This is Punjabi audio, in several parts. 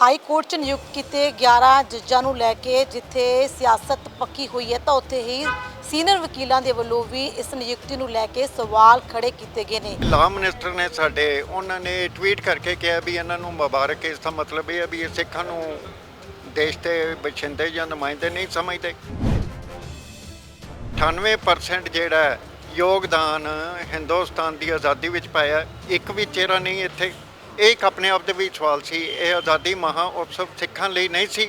ਹਾਈ ਕੋਰਟ 'ਚ ਨਿਯੁਕਤ ਕੀਤੇ 11 ਜੱਜਾਂ ਨੂੰ ਲੈ ਕੇ ਜਿੱਥੇ ਸਿਆਸਤ ਪੱਕੀ ਹੋਈ ਹੈ ਤਾਂ ਉੱਥੇ ਹੀ ਸੀਨੀਅਰ ਵਕੀਲਾਂ ਦੇ ਵੱਲੋਂ ਵੀ ਇਸ ਨਿਯੁਕਤੀ ਨੂੰ ਲੈ ਕੇ ਸਵਾਲ ਖੜੇ ਕੀਤੇ ਗਏ ਨੇ। ਲਾ ਮਿਨਿਸਟਰ ਨੇ ਸਾਡੇ ਉਹਨਾਂ ਨੇ ਟਵੀਟ ਕਰਕੇ ਕਿਹਾ ਵੀ ਇਹਨਾਂ ਨੂੰ ਮੁਬਾਰਕ। ਇਸ ਦਾ ਮਤਲਬ ਇਹ ਹੈ ਵੀ ਇਹ ਸਿੱਖਾਂ ਨੂੰ ਦੇਸ਼ ਦੇ ਬਸ਼ਿੰਦੇ ਜਾਂ ਨੁਮਾਇੰਦੇ ਨਹੀਂ ਸਮਝਦੇ। 98% ਜਿਹੜਾ ਯੋਗਦਾਨ ਹਿੰਦੁਸਤਾਨ ਦੀ ਆਜ਼ਾਦੀ ਵਿੱਚ ਪਾਇਆ, ਇੱਕ ਵੀ ਚਿਹਰਾ ਨਹੀਂ ਇੱਥੇ। ਇਹ ਇੱਕ ਆਪਣੇ ਆਪ ਦੇ ਵਿੱਚ ਸਵਾਲ ਸੀ। ਇਹ ਆਜ਼ਾਦੀ ਮਹਾ ਉਤਸਵ ਸਿੱਖਾਂ ਲਈ ਨਹੀਂ ਸੀ।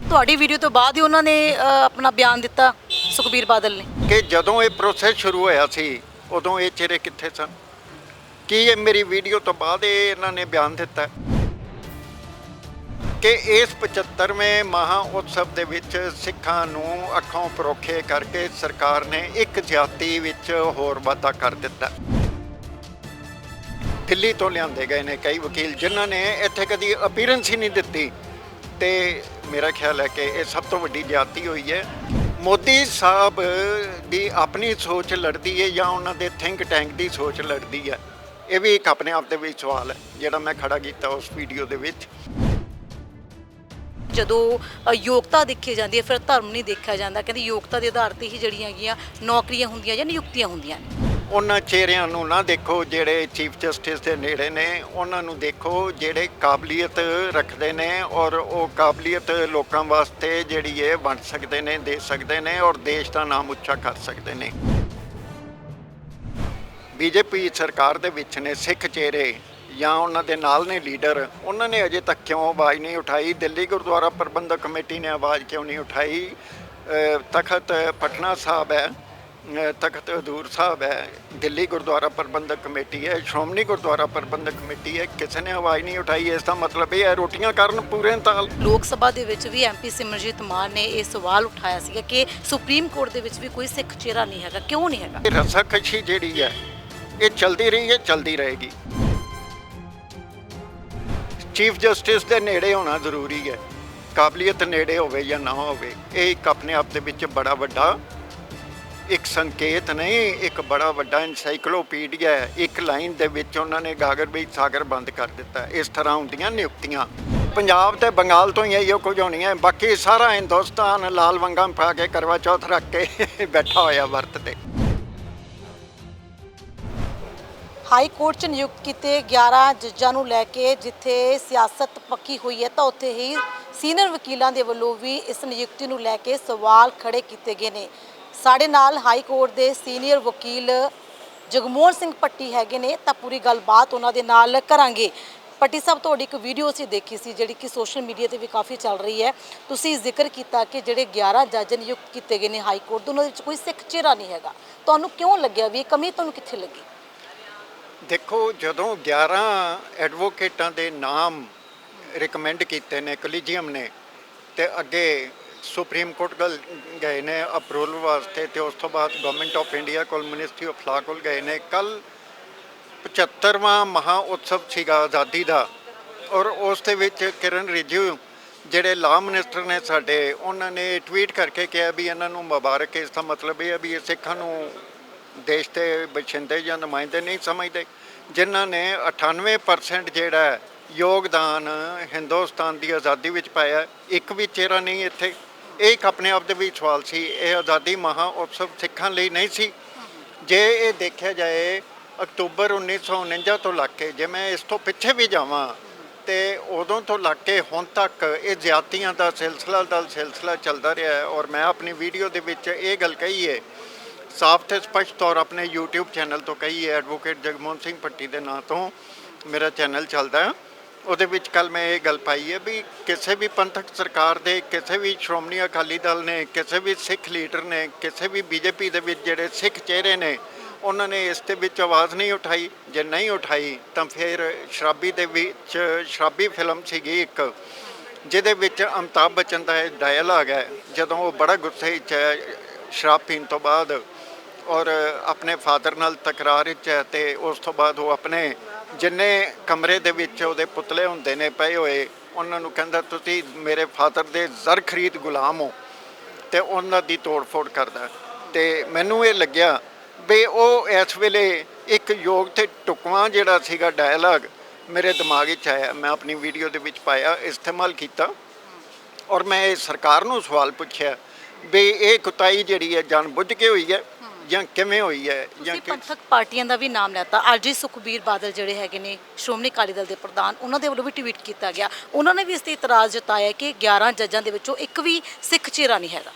ਤੁਹਾਡੀ ਵੀਡੀਓ ਤੋਂ ਬਾਅਦ ਹੀ ਉਹਨਾਂ ਨੇ ਆਪਣਾ ਬਿਆਨ ਦਿੱਤਾ, ਸੁਖਬੀਰ ਬਾਦਲ ਨੇ, ਕਿ ਜਦੋਂ ਇਹ ਪ੍ਰੋਸੈਸ ਸ਼ੁਰੂ ਹੋਇਆ ਸੀ ਉਦੋਂ ਇਹ ਚਿਹਰੇ ਕਿੱਥੇ ਸਨ। ਕੀ ਇਹ ਮੇਰੀ ਵੀਡੀਓ ਤੋਂ ਬਾਅਦ ਇਹਨਾਂ ਨੇ ਬਿਆਨ ਦਿੱਤਾ ਕਿ ਇਸ 75ਵੇਂ ਮਹਾ ਉਤਸਵ ਦੇ ਵਿੱਚ ਸਿੱਖਾਂ ਨੂੰ ਅੱਖੋਂ ਪਰੋਖੇ ਕਰਕੇ ਸਰਕਾਰ ਨੇ ਇੱਕ ਜ਼ਿਆਦਤੀ ਵਿੱਚ ਹੋਰ ਵਾਧਾ ਕਰ ਦਿੱਤਾ। ਦਿੱਲੀ ਤੋਂ ਲਿਆਂਦੇ ਗਏ ਨੇ ਕਈ ਵਕੀਲ ਜਿਨ੍ਹਾਂ ਨੇ ਇੱਥੇ ਕਦੀ ਅਪੀਅਰੈਂਸ ਹੀ ਨਹੀਂ ਦਿੱਤੀ, ਤੇ ਮੇਰਾ ਖਿਆਲ ਹੈ ਕਿ ਇਹ ਸਭ ਤੋਂ ਵੱਡੀ ਜ਼ਿਆਦਤੀ ਹੋਈ ਹੈ। ਮੋਦੀ ਸਾਹਿਬ ਦੀ ਆਪਣੀ ਸੋਚ ਲੜਦੀ ਹੈ ਜਾਂ ਉਹਨਾਂ ਦੇ ਥਿੰਕ ਟੈਂਕ ਦੀ ਸੋਚ ਲੜਦੀ ਹੈ? ਇਹ ਵੀ ਇੱਕ ਆਪਣੇ ਆਪ ਦੇ ਵਿੱਚ ਸਵਾਲ ਹੈ ਜਿਹੜਾ ਮੈਂ ਖੜਾ ਕੀਤਾ ਉਸ ਵੀਡੀਓ ਦੇ ਵਿੱਚ। ਜਦੋਂ ਯੋਗਤਾ ਦੇਖੀ ਜਾਂਦੀ ਹੈ ਫਿਰ ਧਰਮ ਨਹੀਂ ਦੇਖਿਆ ਜਾਂਦਾ। ਕਹਿੰਦੇ ਯੋਗਤਾ ਦੇ ਆਧਾਰ ਤੇ ਹੀ ਜਿਹੜੀਆਂ ਹੈਗੀਆਂ ਨੌਕਰੀਆਂ ਹੁੰਦੀਆਂ ਜਾਂ ਨਿਯੁਕਤੀਆਂ ਹੁੰਦੀਆਂ ਨੇ। ਉਹਨਾਂ ਚਿਹਰਿਆਂ ਨੂੰ ਨਾ ਦੇਖੋ ਜਿਹੜੇ ਚੀਫ ਜਸਟਿਸ ਦੇ ਨੇੜੇ ਨੇ, ਉਹਨਾਂ ਨੂੰ ਦੇਖੋ ਜਿਹੜੇ ਕਾਬਲੀਅਤ ਰੱਖਦੇ ਨੇ ਔਰ ਉਹ ਕਾਬਲੀਅਤ ਲੋਕਾਂ ਵਾਸਤੇ ਜਿਹੜੀ ਹੈ ਵੰਡ ਸਕਦੇ ਨੇ, ਦੇ ਸਕਦੇ ਨੇ ਔਰ ਦੇਸ਼ ਦਾ ਨਾਮ ਉੱਚਾ ਕਰ ਸਕਦੇ ਨੇ। ਬੀਜੇਪੀ ਸਰਕਾਰ ਦੇ ਵਿੱਚ ਨੇ ਸਿੱਖ ਚਿਹਰੇ ਜਾਂ ਉਹਨਾਂ ਦੇ ਨਾਲ ਨੇ ਲੀਡਰ, ਉਹਨਾਂ ਨੇ ਅਜੇ ਤੱਕ ਕਿਉਂ ਆਵਾਜ਼ ਨਹੀਂ ਉਠਾਈ? ਦਿੱਲੀ ਗੁਰਦੁਆਰਾ ਪ੍ਰਬੰਧਕ ਕਮੇਟੀ ਨੇ ਆਵਾਜ਼ ਕਿਉਂ ਨਹੀਂ ਉਠਾਈ? ਤਖਤ ਪਟਨਾ ਸਾਹਿਬ ਹੈ, ਤਖਤ ਹਜ਼ੂਰ ਸਾਹਿਬ ਹੈ, ਦਿੱਲੀ ਗੁਰਦੁਆਰਾ ਪ੍ਰਬੰਧਕ ਕਮੇਟੀ ਹੈ, ਸ਼੍ਰੋਮਣੀ ਗੁਰਦੁਆਰਾ ਪ੍ਰਬੰਧਕ ਕਮੇਟੀ ਹੈ, ਕਿਸੇ ਨੇ ਆਵਾਜ਼ ਨਹੀਂ ਉਠਾਈ। ਇਸ ਦਾ ਮਤਲਬ ਇਹ ਹੈ ਰੋਟੀਆਂ ਕਰਨ ਪੂਰੇ ਤਾਲ। ਲੋਕ ਸਭਾ ਦੇ ਵਿੱਚ ਵੀ ਐਮਪੀ ਸਿਮਰਜੀਤ ਮਾਨ ਨੇ ਇਹ ਸਵਾਲ ਉਠਾਇਆ ਸੀਗਾ ਕਿ ਸੁਪਰੀਮ ਕੋਰਟ ਦੇ ਵਿੱਚ ਵੀ ਕੋਈ ਸਿੱਖ ਚਿਹਰਾ ਨਹੀਂ ਹੈਗਾ, ਕਿਉਂ ਨਹੀਂ ਹੈਗਾ? ਇਹ ਰਸਾਕਸ਼ੀ ਜਿਹੜੀ ਹੈ ਇਹ ਚਲਦੀ ਰਹੀ ਹੈ, ਚਲਦੀ ਰਹੇਗੀ। ਚੀਫ ਜਸਟਿਸ ਦੇ ਨੇੜੇ ਹੋਣਾ ਜ਼ਰੂਰੀ ਹੈ, ਕਾਬਲੀਅਤ ਨੇੜੇ ਹੋਵੇ ਜਾਂ ਨਾ ਹੋਵੇ। ਇਹ ਇੱਕ ਆਪਣੇ ਆਪ ਦੇ ਵਿੱਚ ਬੜਾ ਵੱਡਾ ਇੱਕ ਸੰਕੇਤ ਨਹੀਂ, ਇੱਕ ਬੜਾ ਵੱਡਾ ਐਨਸਾਈਕਲੋਪੀਡੀਆ ਹੈ। ਇੱਕ ਲਾਈਨ ਦੇ ਵਿੱਚ ਉਹਨਾਂ ਨੇ ਗਾਗਰ ਵਿੱਚ ਸਾਗਰ ਬੰਦ ਕਰ ਦਿੱਤਾ। ਇਸ ਤਰ੍ਹਾਂ ਹੁੰਦੀਆਂ ਨਿਯੁਕਤੀਆਂ। ਪੰਜਾਬ ਤੇ ਬੰਗਾਲ ਤੋਂ ਹੀ ਇਹੋ ਕੁਝ ਹੋਣੀਆਂ, ਬਾਕੀ ਸਾਰਾ ਹਿੰਦੁਸਤਾਨ ਲਾਲ ਵੰਗਾਂ ਪਾ ਕੇ ਕਰਵਾ ਚੌਥ ਰੱਖ ਕੇ ਬੈਠਾ ਹੋਇਆ ਵਰਤ ਤੇ। ਹਾਈ ਕੋਰਟ 'ਚ ਨਿਯੁਕਤ ਕੀਤੇ 11 ਜੱਜਾਂ ਨੂੰ ਲੈ ਕੇ ਜਿੱਥੇ ਸਿਆਸਤ ਪੱਕੀ ਹੋਈ ਹੈ ਤਾਂ ਉੱਥੇ ਹੀ ਸੀਨੀਅਰ ਵਕੀਲਾਂ ਦੇ ਵੱਲੋਂ ਵੀ ਇਸ ਨਿਯੁਕਤੀ ਨੂੰ ਲੈ ਕੇ ਸਵਾਲ ਖੜੇ ਕੀਤੇ ਗਏ ਨੇ। ਸਾਡੇ ਨਾਲ ਹਾਈ ਕੋਰਟ ਦੇ ਸੀਨੀਅਰ ਵਕੀਲ ਜਗਮੋਹਨ ਸਿੰਘ ਪੱਟੀ ਹੈਗੇ ਨੇ, ਤਾਂ ਪੂਰੀ ਗੱਲਬਾਤ ਉਹਨਾਂ ਦੇ ਨਾਲ ਕਰਾਂਗੇ। ਪੱਟੀ ਸਾਹਿਬ, ਤੁਹਾਡੀ ਇੱਕ ਵੀਡੀਓ ਅਸੀਂ ਦੇਖੀ ਸੀ ਜਿਹੜੀ ਕਿ ਸੋਸ਼ਲ ਮੀਡੀਆ ਤੇ ਵੀ ਕਾਫੀ ਚੱਲ ਰਹੀ ਹੈ। ਤੁਸੀਂ ਜ਼ਿਕਰ ਕੀਤਾ ਕਿ ਜਿਹੜੇ 11 ਜੱਜ ਨਿਯੁਕਤ ਕੀਤੇ ਗਏ ਨੇ ਹਾਈ ਕੋਰਟ ਦੇ, ਉਹਨਾਂ ਵਿੱਚ ਕੋਈ ਸਿੱਖ ਚਿਹਰਾ ਨਹੀਂ ਹੈਗਾ। ਤੁਹਾਨੂੰ ਕਿਉਂ ਲੱਗਿਆ ਵੀ ਇਹ ਕਮੀ ਤੁਹਾਨੂੰ ਕਿੱਥੇ ਲੱਗੀ? ਦੇਖੋ, ਜਦੋਂ 11 ਐਡਵੋਕੇਟਾਂ ਦੇ ਨਾਮ ਰਿਕਮੈਂਡ ਕੀਤੇ ਨੇ ਕੋਲੀਜੀਅਮ ਨੇ, ਤੇ ਅੱਗੇ ਸੁਪਰੀਮ ਕੋਰਟ ਗਏ ਨੇ ਅਪਰੂਵਲ ਵਾਸਤੇ, ਤੇ ਉਸ ਤੋਂ ਬਾਅਦ ਗਵਰਨਮੈਂਟ ਆਫ ਇੰਡੀਆ ਕੋਲ, ਮਿਨਿਸਟਰੀ ਆਫ ਲਾ ਕੋਲ ਗਏ ਨੇ। ਕੱਲ 75ਵਾਂ ਮਹਾ ਉਤਸਵ ਸੀਗਾ ਆਜ਼ਾਦੀ ਦਾ, ਔਰ ਉਸ ਦੇ ਵਿੱਚ ਕਿਰਨ ਰਿਜੂ ਜਿਹੜੇ ਲਾ ਮਿਨਿਸਟਰ ਨੇ ਸਾਡੇ, ਉਹਨਾਂ ਨੇ ਟਵੀਟ ਕਰਕੇ ਕਿਹਾ ਵੀ ਇਹਨਾਂ ਨੂੰ ਮੁਬਾਰਕ। ਇਸ ਦਾ ਮਤਲਬ ਇਹ ਹੈ ਵੀ ਇਹ ਸਿੱਖਾਂ ਨੂੰ ਦੇਸ਼ ਦੇ ਬਸ਼ਿੰਦੇ ਜਾਂ ਨੁਮਾਇੰਦੇ ਨਹੀਂ ਸਮਝਦੇ। ਜਿਨ੍ਹਾਂ ਨੇ 98% ਜਿਹੜਾ ਯੋਗਦਾਨ ਹਿੰਦੁਸਤਾਨ ਦੀ ਆਜ਼ਾਦੀ ਵਿੱਚ ਪਾਇਆ, ਇੱਕ ਵੀ ਚਿਹਰਾ ਨਹੀਂ ਇੱਥੇ। ਇਹ ਇੱਕ ਆਪਣੇ ਆਪ ਦੇ ਵਿੱਚ ਸਵਾਲ ਸੀ। ਇਹ ਆਜ਼ਾਦੀ ਮਹਾ ਉਤਸਵ ਸਿੱਖਾਂ ਲਈ ਨਹੀਂ ਸੀ। ਜੇ ਇਹ ਦੇਖਿਆ ਜਾਏ ਅਕਤੂਬਰ 1949 ਤੋਂ ਲੱਗ ਕੇ, ਜੇ ਮੈਂ ਇਸ ਤੋਂ ਪਿੱਛੇ ਵੀ ਜਾਵਾਂ ਤੇ ਉਦੋਂ ਤੋਂ ਲੱਗ ਕੇ ਹੁਣ ਤੱਕ ਇਹ ਜ਼ਿਆਦਤੀਆਂ ਦਾ ਸਿਲਸਿਲਾ ਚੱਲਦਾ ਰਿਹਾ ਹੈ। ਔਰ ਮੈਂ ਆਪਣੀ ਵੀਡੀਓ ਦੇ ਵਿੱਚ ਇਹ ਗੱਲ ਕਹੀ ਹੈ, ਸਾਫ਼ ਤੇ ਸਪਸ਼ਟ ਤੌਰ ਆਪਣੇ YouTube ਚੈਨਲ ਤੋਂ ਕਹੀ ਹੈ, ਐਡਵੋਕੇਟ ਜਗਮੋਹਨ ਸਿੰਘ ਪੱਟੀ ਦੇ ਨਾਂ ਤੋਂ ਮੇਰਾ ਚੈਨਲ ਚੱਲਦਾ। ਉਹਦੇ ਵਿੱਚ ਕੱਲ ਮੈਂ ਇਹ ਗੱਲ ਪਾਈ ਹੈ ਵੀ ਕਿਸੇ ਵੀ ਪੰਥਕ ਸਰਕਾਰ ਦੇ, ਕਿਸੇ ਵੀ ਸ਼੍ਰੋਮਣੀ ਅਕਾਲੀ ਦਲ ਨੇ, ਕਿਸੇ ਵੀ ਸਿੱਖ ਲੀਡਰ ਨੇ, ਕਿਸੇ ਵੀ ਬੀਜੇਪੀ ਦੇ ਵਿੱਚ ਜਿਹੜੇ ਸਿੱਖ ਚਿਹਰੇ ਨੇ, ਉਹਨਾਂ ਨੇ ਇਸ ਦੇ ਵਿੱਚ ਆਵਾਜ਼ ਨਹੀਂ ਉਠਾਈ। ਜੇ ਨਹੀਂ ਉਠਾਈ ਤਾਂ ਫਿਰ ਸ਼ਰਾਬੀ ਦੇ ਵਿੱਚ, ਸ਼ਰਾਬੀ ਫਿਲਮ ਸੀਗੀ ਇੱਕ, ਜਿਹਦੇ ਵਿੱਚ ਅਮਿਤਾਭ ਬੱਚਨ ਦਾ ਇਹ ਡਾਇਲਾਗ ਹੈ ਜਦੋਂ ਉਹ ਬੜਾ ਗੁੱਸੇ ਵਿੱਚ ਹੈ ਸ਼ਰਾਬ ਪੀਣ ਤੋਂ ਬਾਅਦ, ਔਰ ਆਪਣੇ ਫਾਦਰ ਨਾਲ ਤਕਰਾਰ ਵਿੱਚ ਹੈ, ਤੇ ਉਸ ਤੋਂ ਬਾਅਦ ਉਹ ਆਪਣੇ ਜਿੰਨੇ ਕਮਰੇ ਦੇ ਵਿੱਚ ਉਹਦੇ ਪੁਤਲੇ ਹੁੰਦੇ ਨੇ ਪਏ ਹੋਏ, ਉਹਨਾਂ ਨੂੰ ਕਹਿੰਦਾ ਤੁਸੀਂ ਮੇਰੇ ਫਾਦਰ ਦੇ ਜ਼ਰ ਖਰੀਦ ਗੁਲਾਮ ਹੋ, ਤੇ ਉਹਨਾਂ ਦੀ ਤੋੜ ਫੋੜ ਕਰਦਾ। ਤੇ ਮੈਨੂੰ ਇਹ ਲੱਗਿਆ ਵੀ ਉਹ ਇਸ ਵੇਲੇ ਇੱਕ ਯੋਗ ਤੇ ਟੁਕਵਾਂ ਜਿਹੜਾ ਸੀਗਾ ਡਾਇਲਾਗ, ਮੇਰੇ ਦਿਮਾਗ ਵਿੱਚ ਆਇਆ, ਮੈਂ ਆਪਣੀ ਵੀਡੀਓ ਦੇ ਵਿੱਚ ਪਾਇਆ, ਇਸਤੇਮਾਲ ਕੀਤਾ। ਔਰ ਮੈਂ ਇਹ ਸਰਕਾਰ ਨੂੰ ਸਵਾਲ ਪੁੱਛਿਆ ਵੀ ਇਹ ਕੁਤਾਈ ਜਿਹੜੀ ਹੈ ਜਾਣਬੁੱਝ ਕੇ ਹੋਈ ਹੈ ਜਾਂ ਕਿਵੇਂ ਹੋਈ ਹੈ ਜਾਂ ਤੁਸੀਂ ਪੰਥਕ ਪਾਰਟੀਆਂ ਦਾ ਵੀ ਨਾਮ ਲੈਤਾ। ਅੱਜ ਹੀ ਸੁਖਬੀਰ ਬਾਦਲ ਜਿਹੜੇ ਹੈਗੇ ਨੇ ਸ਼੍ਰੋਮਣੀ ਅਕਾਲੀ ਦਲ ਦੇ ਪ੍ਰਧਾਨ, ਉਹਨਾਂ ਦੇ ਵੱਲੋਂ ਵੀ ਟਵੀਟ ਕੀਤਾ ਗਿਆ। ਉਹਨਾਂ ਨੇ ਵੀ ਇਸ ਤੇ ਇਤਰਾਜ਼ ਜਤਾਇਆ ਕਿ 11 ਜੱਜਾਂ ਦੇ ਵਿੱਚੋਂ ਇੱਕ ਵੀ ਸਿੱਖ ਚਿਹਰਾ ਨਹੀਂ ਹੈਗਾ।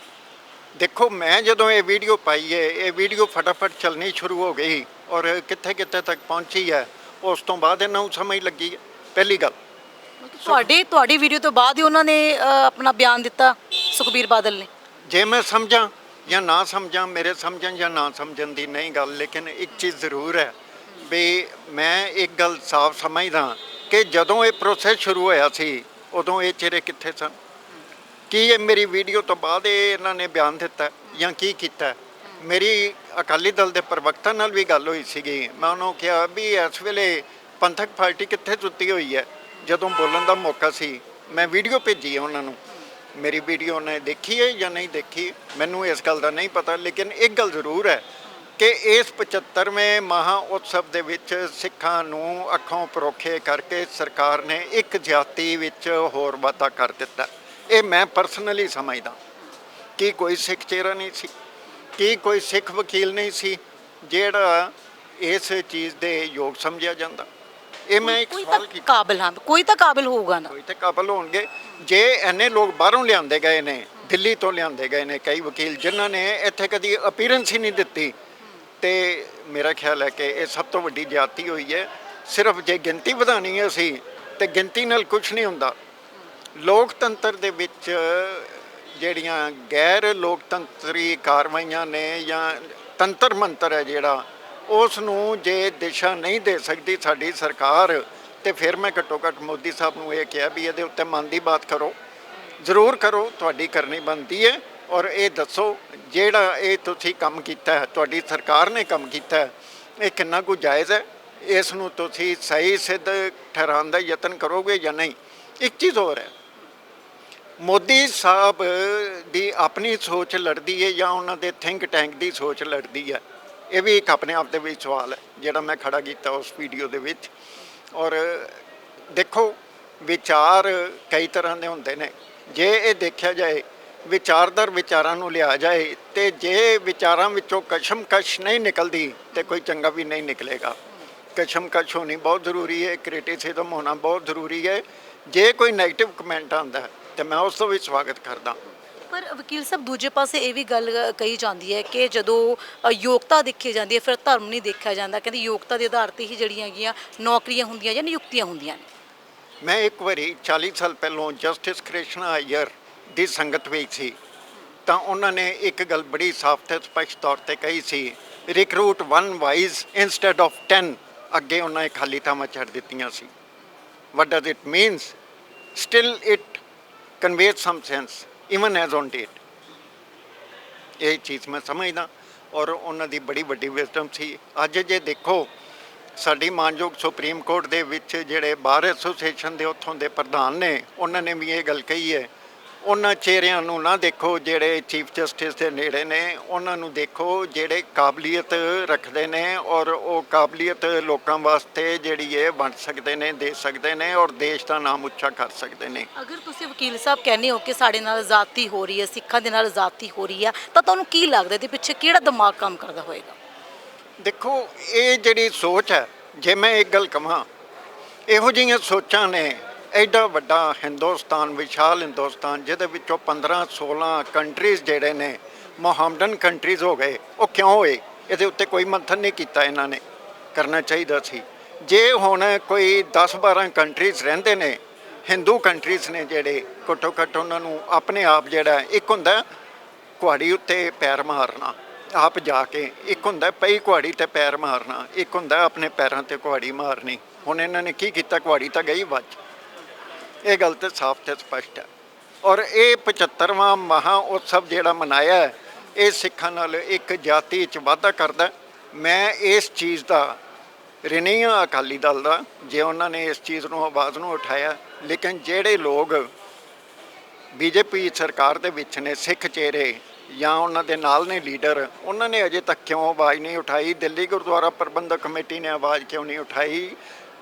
ਦੇਖੋ, ਮੈਂ ਜਦੋਂ ਇਹ ਵੀਡੀਓ ਪਾਈ ਹੈ, ਇਹ ਵੀਡੀਓ ਫਟਾਫਟ ਚੱਲਣੀ ਸ਼ੁਰੂ ਹੋ ਗਈ ਔਰ ਕਿੱਥੇ ਕਿੱਥੇ ਤੱਕ ਪਹੁੰਚੀ ਹੈ, ਉਸ ਤੋਂ ਬਾਅਦ ਇਹਨਾਂ ਨੂੰ ਸਮਝ ਲੱਗੀ ਹੈ। ਪਹਿਲੀ ਗੱਲ, ਤੁਹਾਡੀ ਵੀਡੀਓ ਤੋਂ ਬਾਅਦ ਹੀ ਉਹਨਾਂ ਨੇ ਆਪਣਾ ਬਿਆਨ ਦਿੱਤਾ ਸੁਖਬੀਰ ਬਾਦਲ ਨੇ। ਜੇ ਮੈਂ ਸਮਝਾਂ ਜਾਂ ਨਾ ਸਮਝਾਂ, ਮੇਰੇ ਸਮਝਣ ਜਾਂ ਨਾ ਸਮਝਣ ਦੀ ਨਹੀਂ ਗੱਲ, ਲੇਕਿਨ ਇੱਕ ਚੀਜ਼ ਜ਼ਰੂਰ ਹੈ ਵੀ ਮੈਂ ਇੱਕ ਗੱਲ ਸਾਫ਼ ਸਮਝਦਾ ਕਿ ਜਦੋਂ ਇਹ ਪ੍ਰੋਸੈਸ ਸ਼ੁਰੂ ਹੋਇਆ ਸੀ ਉਦੋਂ ਇਹ ਚਿਹਰੇ ਕਿੱਥੇ ਸਨ? ਕੀ ਇਹ ਮੇਰੀ ਵੀਡੀਓ ਤੋਂ ਬਾਅਦ ਇਹਨਾਂ ਨੇ ਬਿਆਨ ਦਿੱਤਾ ਜਾਂ ਕੀ ਕੀਤਾ? ਮੇਰੀ ਅਕਾਲੀ ਦਲ ਦੇ ਪ੍ਰਵਕਤਾ ਨਾਲ ਵੀ ਗੱਲ ਹੋਈ ਸੀਗੀ। ਮੈਂ ਉਹਨੂੰ ਕਿਹਾ ਵੀ ਇਸ ਵੇਲੇ ਪੰਥਕ ਪਾਰਟੀ ਕਿੱਥੇ ਸੁੱਤੀ ਹੋਈ ਹੈ? ਜਦੋਂ ਬੋਲਣ ਦਾ ਮੌਕਾ ਸੀ ਮੈਂ ਵੀਡੀਓ ਭੇਜੀ ਹੈ ਉਹਨਾਂ ਨੂੰ। ਮੇਰੀ ਵੀਡੀਓ ਉਹਨੇ ਦੇਖੀ ਹੈ ਜਾਂ ਨਹੀਂ ਦੇਖੀ ਮੈਨੂੰ ਇਸ ਗੱਲ ਦਾ ਨਹੀਂ ਪਤਾ, ਲੇਕਿਨ ਇੱਕ ਗੱਲ ਜ਼ਰੂਰ ਹੈ ਕਿ ਇਸ 75ਵੇਂ ਮਹਾ ਉਤਸਵ ਦੇ ਵਿੱਚ ਸਿੱਖਾਂ ਨੂੰ ਅੱਖੋਂ ਪਰੋਖੇ ਕਰਕੇ ਸਰਕਾਰ ਨੇ ਇੱਕ ਜਾਤੀ ਵਿੱਚ ਹੋਰ ਵਾਧਾ ਕਰ ਦਿੱਤਾ। ਇਹ ਮੈਂ ਪਰਸਨਲੀ ਸਮਝਦਾ ਕਿ ਕੋਈ ਸਿੱਖ ਚਿਹਰਾ ਨਹੀਂ ਸੀ, ਕਿ ਕੋਈ ਸਿੱਖ ਵਕੀਲ ਨਹੀਂ ਸੀ ਜਿਹੜਾ ਇਸ ਚੀਜ਼ ਦੇ ਯੋਗ ਸਮਝਿਆ ਜਾਂਦਾ। ਇਹ ਮੈਂ ਇੱਕ ਸਵਾਲ ਕੀਤਾ। ਕਾਬਲ ਹਾਂ, ਕੋਈ ਤਾਂ ਕਾਬਲ ਹੋਊਗਾ ਨਾ। ਕੋਈ ਤਾਂ ਕਾਬਲ ਹੋਣਗੇ। ਜੇ ਇੰਨੇ ਲੋਕ ਬਾਹਰੋਂ ਲਿਆਂਦੇ ਗਏ ਨੇ, ਦਿੱਲੀ ਤੋਂ ਲਿਆਂਦੇ ਗਏ ਨੇ ਕਈ ਵਕੀਲ ਜਿਨ੍ਹਾਂ ਨੇ ਇੱਥੇ ਕਦੀ ਅਪੀਅਰੈਂਸ ਹੀ ਨਹੀਂ ਦਿੱਤੀ, ਤੇ ਮੇਰਾ ਖਿਆਲ ਹੈ ਕਿ ਇਹ ਸਭ ਤੋਂ ਵੱਡੀ ਜ਼ਿਆਦਤੀ ਹੋਈ ਹੈ। ਸਿਰਫ ਜੇ ਗਿਣਤੀ ਵਧਾਉਣੀ ਹੈ ਅਸੀਂ, ਤੇ ਗਿਣਤੀ ਨਾਲ ਕੁਝ ਨਹੀਂ ਹੁੰਦਾ। ਲੋਕਤੰਤਰ ਦੇ ਵਿੱਚ ਜਿਹੜੀਆਂ ਗੈਰ ਲੋਕਤੰਤਰੀ ਕਾਰਵਾਈਆਂ ਨੇ ਜਾਂ ਤੰਤਰ ਮੰਤਰ ਹੈ ਜਿਹੜਾ, ਉਸ ਨੂੰ ਜੇ ਦਿਸ਼ਾ ਨਹੀਂ ਦੇ ਸਕਦੀ ਸਾਡੀ ਸਰਕਾਰ, ਤੇ ਫਿਰ ਮੈਂ ਘੱਟੋ ਘੱਟ ਮੋਦੀ ਸਾਹਿਬ ਨੂੰ ਇਹ ਕਿਹਾ ਵੀ ਇਹਦੇ ਉੱਤੇ ਮਨ ਦੀ ਬਾਤ ਕਰੋ, ਜ਼ਰੂਰ ਕਰੋ, ਤੁਹਾਡੀ ਕਰਨੀ ਬਣਦੀ ਹੈ। ਔਰ ਇਹ ਦੱਸੋ ਜਿਹੜਾ ਇਹ ਤੁਸੀਂ ਕੰਮ ਕੀਤਾ ਹੈ, ਤੁਹਾਡੀ ਸਰਕਾਰ ਨੇ ਕੰਮ ਕੀਤਾ ਹੈ, ਇਹ ਕਿੰਨਾ ਕੁ ਜਾਇਜ਼ ਹੈ? ਇਸ ਨੂੰ ਤੁਸੀਂ ਸਹੀ ਸਿੱਧ ਠਹਿਰਾਉਣ ਦਾ ਯਤਨ ਕਰੋਗੇ ਜਾਂ ਨਹੀਂ? ਇੱਕ ਚੀਜ਼ ਹੋਰ ਹੈ, ਮੋਦੀ ਸਾਹਿਬ ਦੀ ਆਪਣੀ ਸੋਚ ਲੜਦੀ ਹੈ ਜਾਂ ਉਹਨਾਂ ਦੇ ਥਿੰਕ ਟੈਂਕ ਦੀ ਸੋਚ ਲੜਦੀ ਹੈ? ਇਹ ਵੀ ਇੱਕ ਆਪਣੇ ਆਪ ਦੇ ਵਿੱਚ ਸਵਾਲ ਹੈ ਜਿਹੜਾ ਮੈਂ ਖੜਾ ਕੀਤਾ ਉਸ ਵੀਡੀਓ ਦੇ ਵਿੱਚ। ਔਰ ਦੇਖੋ, ਵਿਚਾਰ ਕਈ ਤਰ੍ਹਾਂ ਦੇ ਹੁੰਦੇ ਨੇ। ਜੇ ਇਹ ਦੇਖਿਆ ਜਾਏ ਵਿਚਾਰਦਾਰ ਵਿਚਾਰਾਂ ਨੂੰ ਲਿਆ ਜਾਏ, ਤੇ ਜੇ ਵਿਚਾਰਾਂ ਵਿੱਚੋਂ ਕਸ਼ਮਕਸ਼ ਨਹੀਂ ਨਿਕਲਦੀ ਤੇ ਕੋਈ ਚੰਗਾ ਵੀ ਨਹੀਂ ਨਿਕਲੇਗਾ। ਕਸ਼ਮਕਸ਼ ਹੋਣੀ ਬਹੁਤ ਜ਼ਰੂਰੀ ਹੈ, ਕ੍ਰਿਟਿਸਿਜ਼ਮ ਹੋਣਾ ਬਹੁਤ ਜ਼ਰੂਰੀ ਹੈ। ਜੇ ਕੋਈ ਨੈਗੇਟਿਵ ਕਮੈਂਟ ਆਉਂਦਾ ਤੇ ਮੈਂ ਉਸ ਤੋਂ ਵੀ ਸਵਾਗਤ ਕਰਦਾ। ਪਰ ਵਕੀਲ ਸਾਹਿਬ, ਦੂਜੇ ਪਾਸੇ ਇਹ ਵੀ ਗੱਲ ਕਹੀ ਜਾਂਦੀ ਹੈ ਕਿ ਜਦੋਂ ਯੋਗਤਾ ਦੇਖੀ ਜਾਂਦੀ ਹੈ ਫਿਰ ਧਰਮ ਨਹੀਂ ਦੇਖਿਆ ਜਾਂਦਾ। ਕਹਿੰਦੇ ਯੋਗਤਾ ਦੇ ਆਧਾਰ ਤੇ ਹੀ ਜਿਹੜੀਆਂ ਹੈਗੀਆਂ ਨੌਕਰੀਆਂ ਹੁੰਦੀਆਂ ਜਾਂ ਨਿਯੁਕਤੀਆਂ ਹੁੰਦੀਆਂ ਨੇ। ਮੈਂ ਇੱਕ ਵਾਰੀ 40 ਸਾਲ ਪਹਿਲਾਂ ਜਸਟਿਸ ਕ੍ਰਿਸ਼ਨਾ ਅਈਅਰ ਦੀ ਸੰਗਤ ਵਿੱਚ ਸੀ, ਤਾਂ ਉਹਨਾਂ ਨੇ ਇੱਕ ਗੱਲ ਬੜੀ ਸਾਫ਼ ਤੇ ਸਪਸ਼ਟ ਤੌਰ ਤੇ ਕਹੀ ਸੀ, ਰਿਕਰੂਟ 1 ਵਾਈਜ਼ ਇੰਸਟੈਡ ਆਫ 10। ਅੱਗੇ ਉਹਨਾਂ ਨੇ ਖਾਲੀ ਥਾਵਾਂ ਛੱਡ ਦਿੱਤੀਆਂ ਸੀ। What does it means? Still it conveys some sense even as on date। ਇਹ ਚੀਜ਼ ਮੈਂ ਸਮਝਦਾ ਔਰ ਉਹਨਾਂ ਦੀ ਬੜੀ ਵੱਡੀ ਵਿਜ਼ਡਮ ਸੀ। ਅੱਜ ਜੇ ਦੇਖੋ, ਸਾਡੀ ਮਾਨਯੋਗ ਸੁਪਰੀਮ ਕੋਰਟ ਦੇ ਵਿੱਚ ਜਿਹੜੇ ਬਾਰ ਐਸੋਸੀਏਸ਼ਨ ਦੇ ਉੱਥੋਂ ਦੇ ਪ੍ਰਧਾਨ ਨੇ, ਉਹਨਾਂ ਨੇ ਵੀ ਇਹ ਗੱਲ ਕਹੀ ਹੈ, ਉਹਨਾਂ ਚਿਹਰਿਆਂ ਨੂੰ ਨਾ ਦੇਖੋ ਜਿਹੜੇ ਚੀਫ ਜਸਟਿਸ ਦੇ ਨੇੜੇ ਨੇ, ਉਹਨਾਂ ਨੂੰ ਦੇਖੋ ਜਿਹੜੇ ਕਾਬਲੀਅਤ ਰੱਖਦੇ ਨੇ ਔਰ ਉਹ ਕਾਬਲੀਅਤ ਲੋਕਾਂ ਵਾਸਤੇ ਜਿਹੜੀ ਹੈ ਵੰਡ ਸਕਦੇ ਨੇ, ਦੇ ਸਕਦੇ ਨੇ ਔਰ ਦੇਸ਼ ਦਾ ਨਾਮ ਉੱਚਾ ਕਰ ਸਕਦੇ ਨੇ। ਅਗਰ ਤੁਸੀਂ ਵਕੀਲ ਸਾਹਿਬ ਕਹਿੰਦੇ ਹੋ ਕਿ ਸਾਡੇ ਨਾਲ ਜ਼ਾਤੀ ਹੋ ਰਹੀ ਹੈ, ਸਿੱਖਾਂ ਦੇ ਨਾਲ ਜ਼ਾਤੀ ਹੋ ਰਹੀ ਹੈ, ਤਾਂ ਤੁਹਾਨੂੰ ਕੀ ਲੱਗਦਾ ਇਹਦੇ ਪਿੱਛੇ ਕਿਹੜਾ ਦਿਮਾਗ ਕੰਮ ਕਰਦਾ ਹੋਏਗਾ? ਦੇਖੋ, ਇਹ ਜਿਹੜੀ ਸੋਚ ਹੈ, ਜੇ ਮੈਂ ਇੱਕ ਗੱਲ ਕਹਾਂ, ਇਹੋ ਜਿਹੀਆਂ ਸੋਚਾਂ ਨੇ ਐਡਾ ਵੱਡਾ ਹਿੰਦੁਸਤਾਨ, ਵਿਸ਼ਾਲ ਹਿੰਦੁਸਤਾਨ, ਜਿਹਦੇ ਵਿੱਚੋਂ 15-16 ਕੰਟਰੀਜ਼ ਜਿਹੜੇ ਨੇ ਮੁਹੰਮਦਨ ਕੰਟਰੀਜ਼ ਹੋ ਗਏ, ਉਹ ਕਿਉਂ ਹੋਏ? ਇਹਦੇ ਉੱਤੇ ਕੋਈ ਮੰਥਨ ਨਹੀਂ ਕੀਤਾ ਇਹਨਾਂ ਨੇ, ਕਰਨਾ ਚਾਹੀਦਾ ਸੀ। ਜੇ ਹੁਣ ਕੋਈ 10-12 ਕੰਟਰੀਜ਼ ਰਹਿੰਦੇ ਨੇ, ਹਿੰਦੂ ਕੰਟਰੀਜ਼ ਨੇ ਜਿਹੜੇ, ਘੱਟੋ ਘੱਟ ਉਹਨਾਂ ਨੂੰ ਆਪਣੇ ਆਪ ਜਿਹੜਾ, ਇੱਕ ਹੁੰਦਾ ਕੁਹਾੜੀ ਉੱਤੇ ਪੈਰ ਮਾਰਨਾ ਆਪ ਜਾ ਕੇ, ਇੱਕ ਹੁੰਦਾ ਪਈ ਕੁਹਾੜੀ ਤੇ ਪੈਰ ਮਾਰਨਾ, ਇੱਕ ਹੁੰਦਾ ਆਪਣੇ ਪੈਰਾਂ ਤੇ ਕੁਹਾੜੀ ਮਾਰਨੀ। ਹੁਣ ਇਹਨਾਂ ਨੇ ਕੀ ਕੀਤਾ? ਕੁਹਾੜੀ ਤਾਂ ਗਈ ਵੱਜ। ਇਹ ਗੱਲ ਤਾਂ ਸਾਫ਼ ਤੇ ਸਪਸ਼ਟ ਹੈ। ਔਰ ਇਹ 75ਵਾਂ ਮਹਾ ਉਤਸਵ ਜਿਹੜਾ ਮਨਾਇਆ ਹੈ, ਇਹ ਸਿੱਖਾਂ ਨਾਲ ਇੱਕ ਜਾਤੀ 'ਚ ਵਾਧਾ ਕਰਦਾ। ਮੈਂ ਇਸ ਚੀਜ਼ ਦਾ ਰਿਣੀ ਹਾਂ ਅਕਾਲੀ ਦਲ ਦਾ, ਜੇ ਉਹਨਾਂ ਨੇ ਇਸ ਚੀਜ਼ ਨੂੰ, ਆਵਾਜ਼ ਨੂੰ ਉਠਾਇਆ। ਲੇਕਿਨ ਜਿਹੜੇ ਲੋਕ ਬੀਜੇਪੀ ਸਰਕਾਰ ਦੇ ਵਿੱਚ ਨੇ, ਸਿੱਖ ਚਿਹਰੇ ਜਾਂ ਉਹਨਾਂ ਦੇ ਨਾਲ ਨੇ ਲੀਡਰ, ਉਹਨਾਂ ਨੇ ਅਜੇ ਤੱਕ ਕਿਉਂ ਆਵਾਜ਼ ਨਹੀਂ ਉਠਾਈ? ਦਿੱਲੀ ਗੁਰਦੁਆਰਾ ਪ੍ਰਬੰਧਕ ਕਮੇਟੀ ਨੇ ਆਵਾਜ਼ ਕਿਉਂ ਨਹੀਂ ਉਠਾਈ?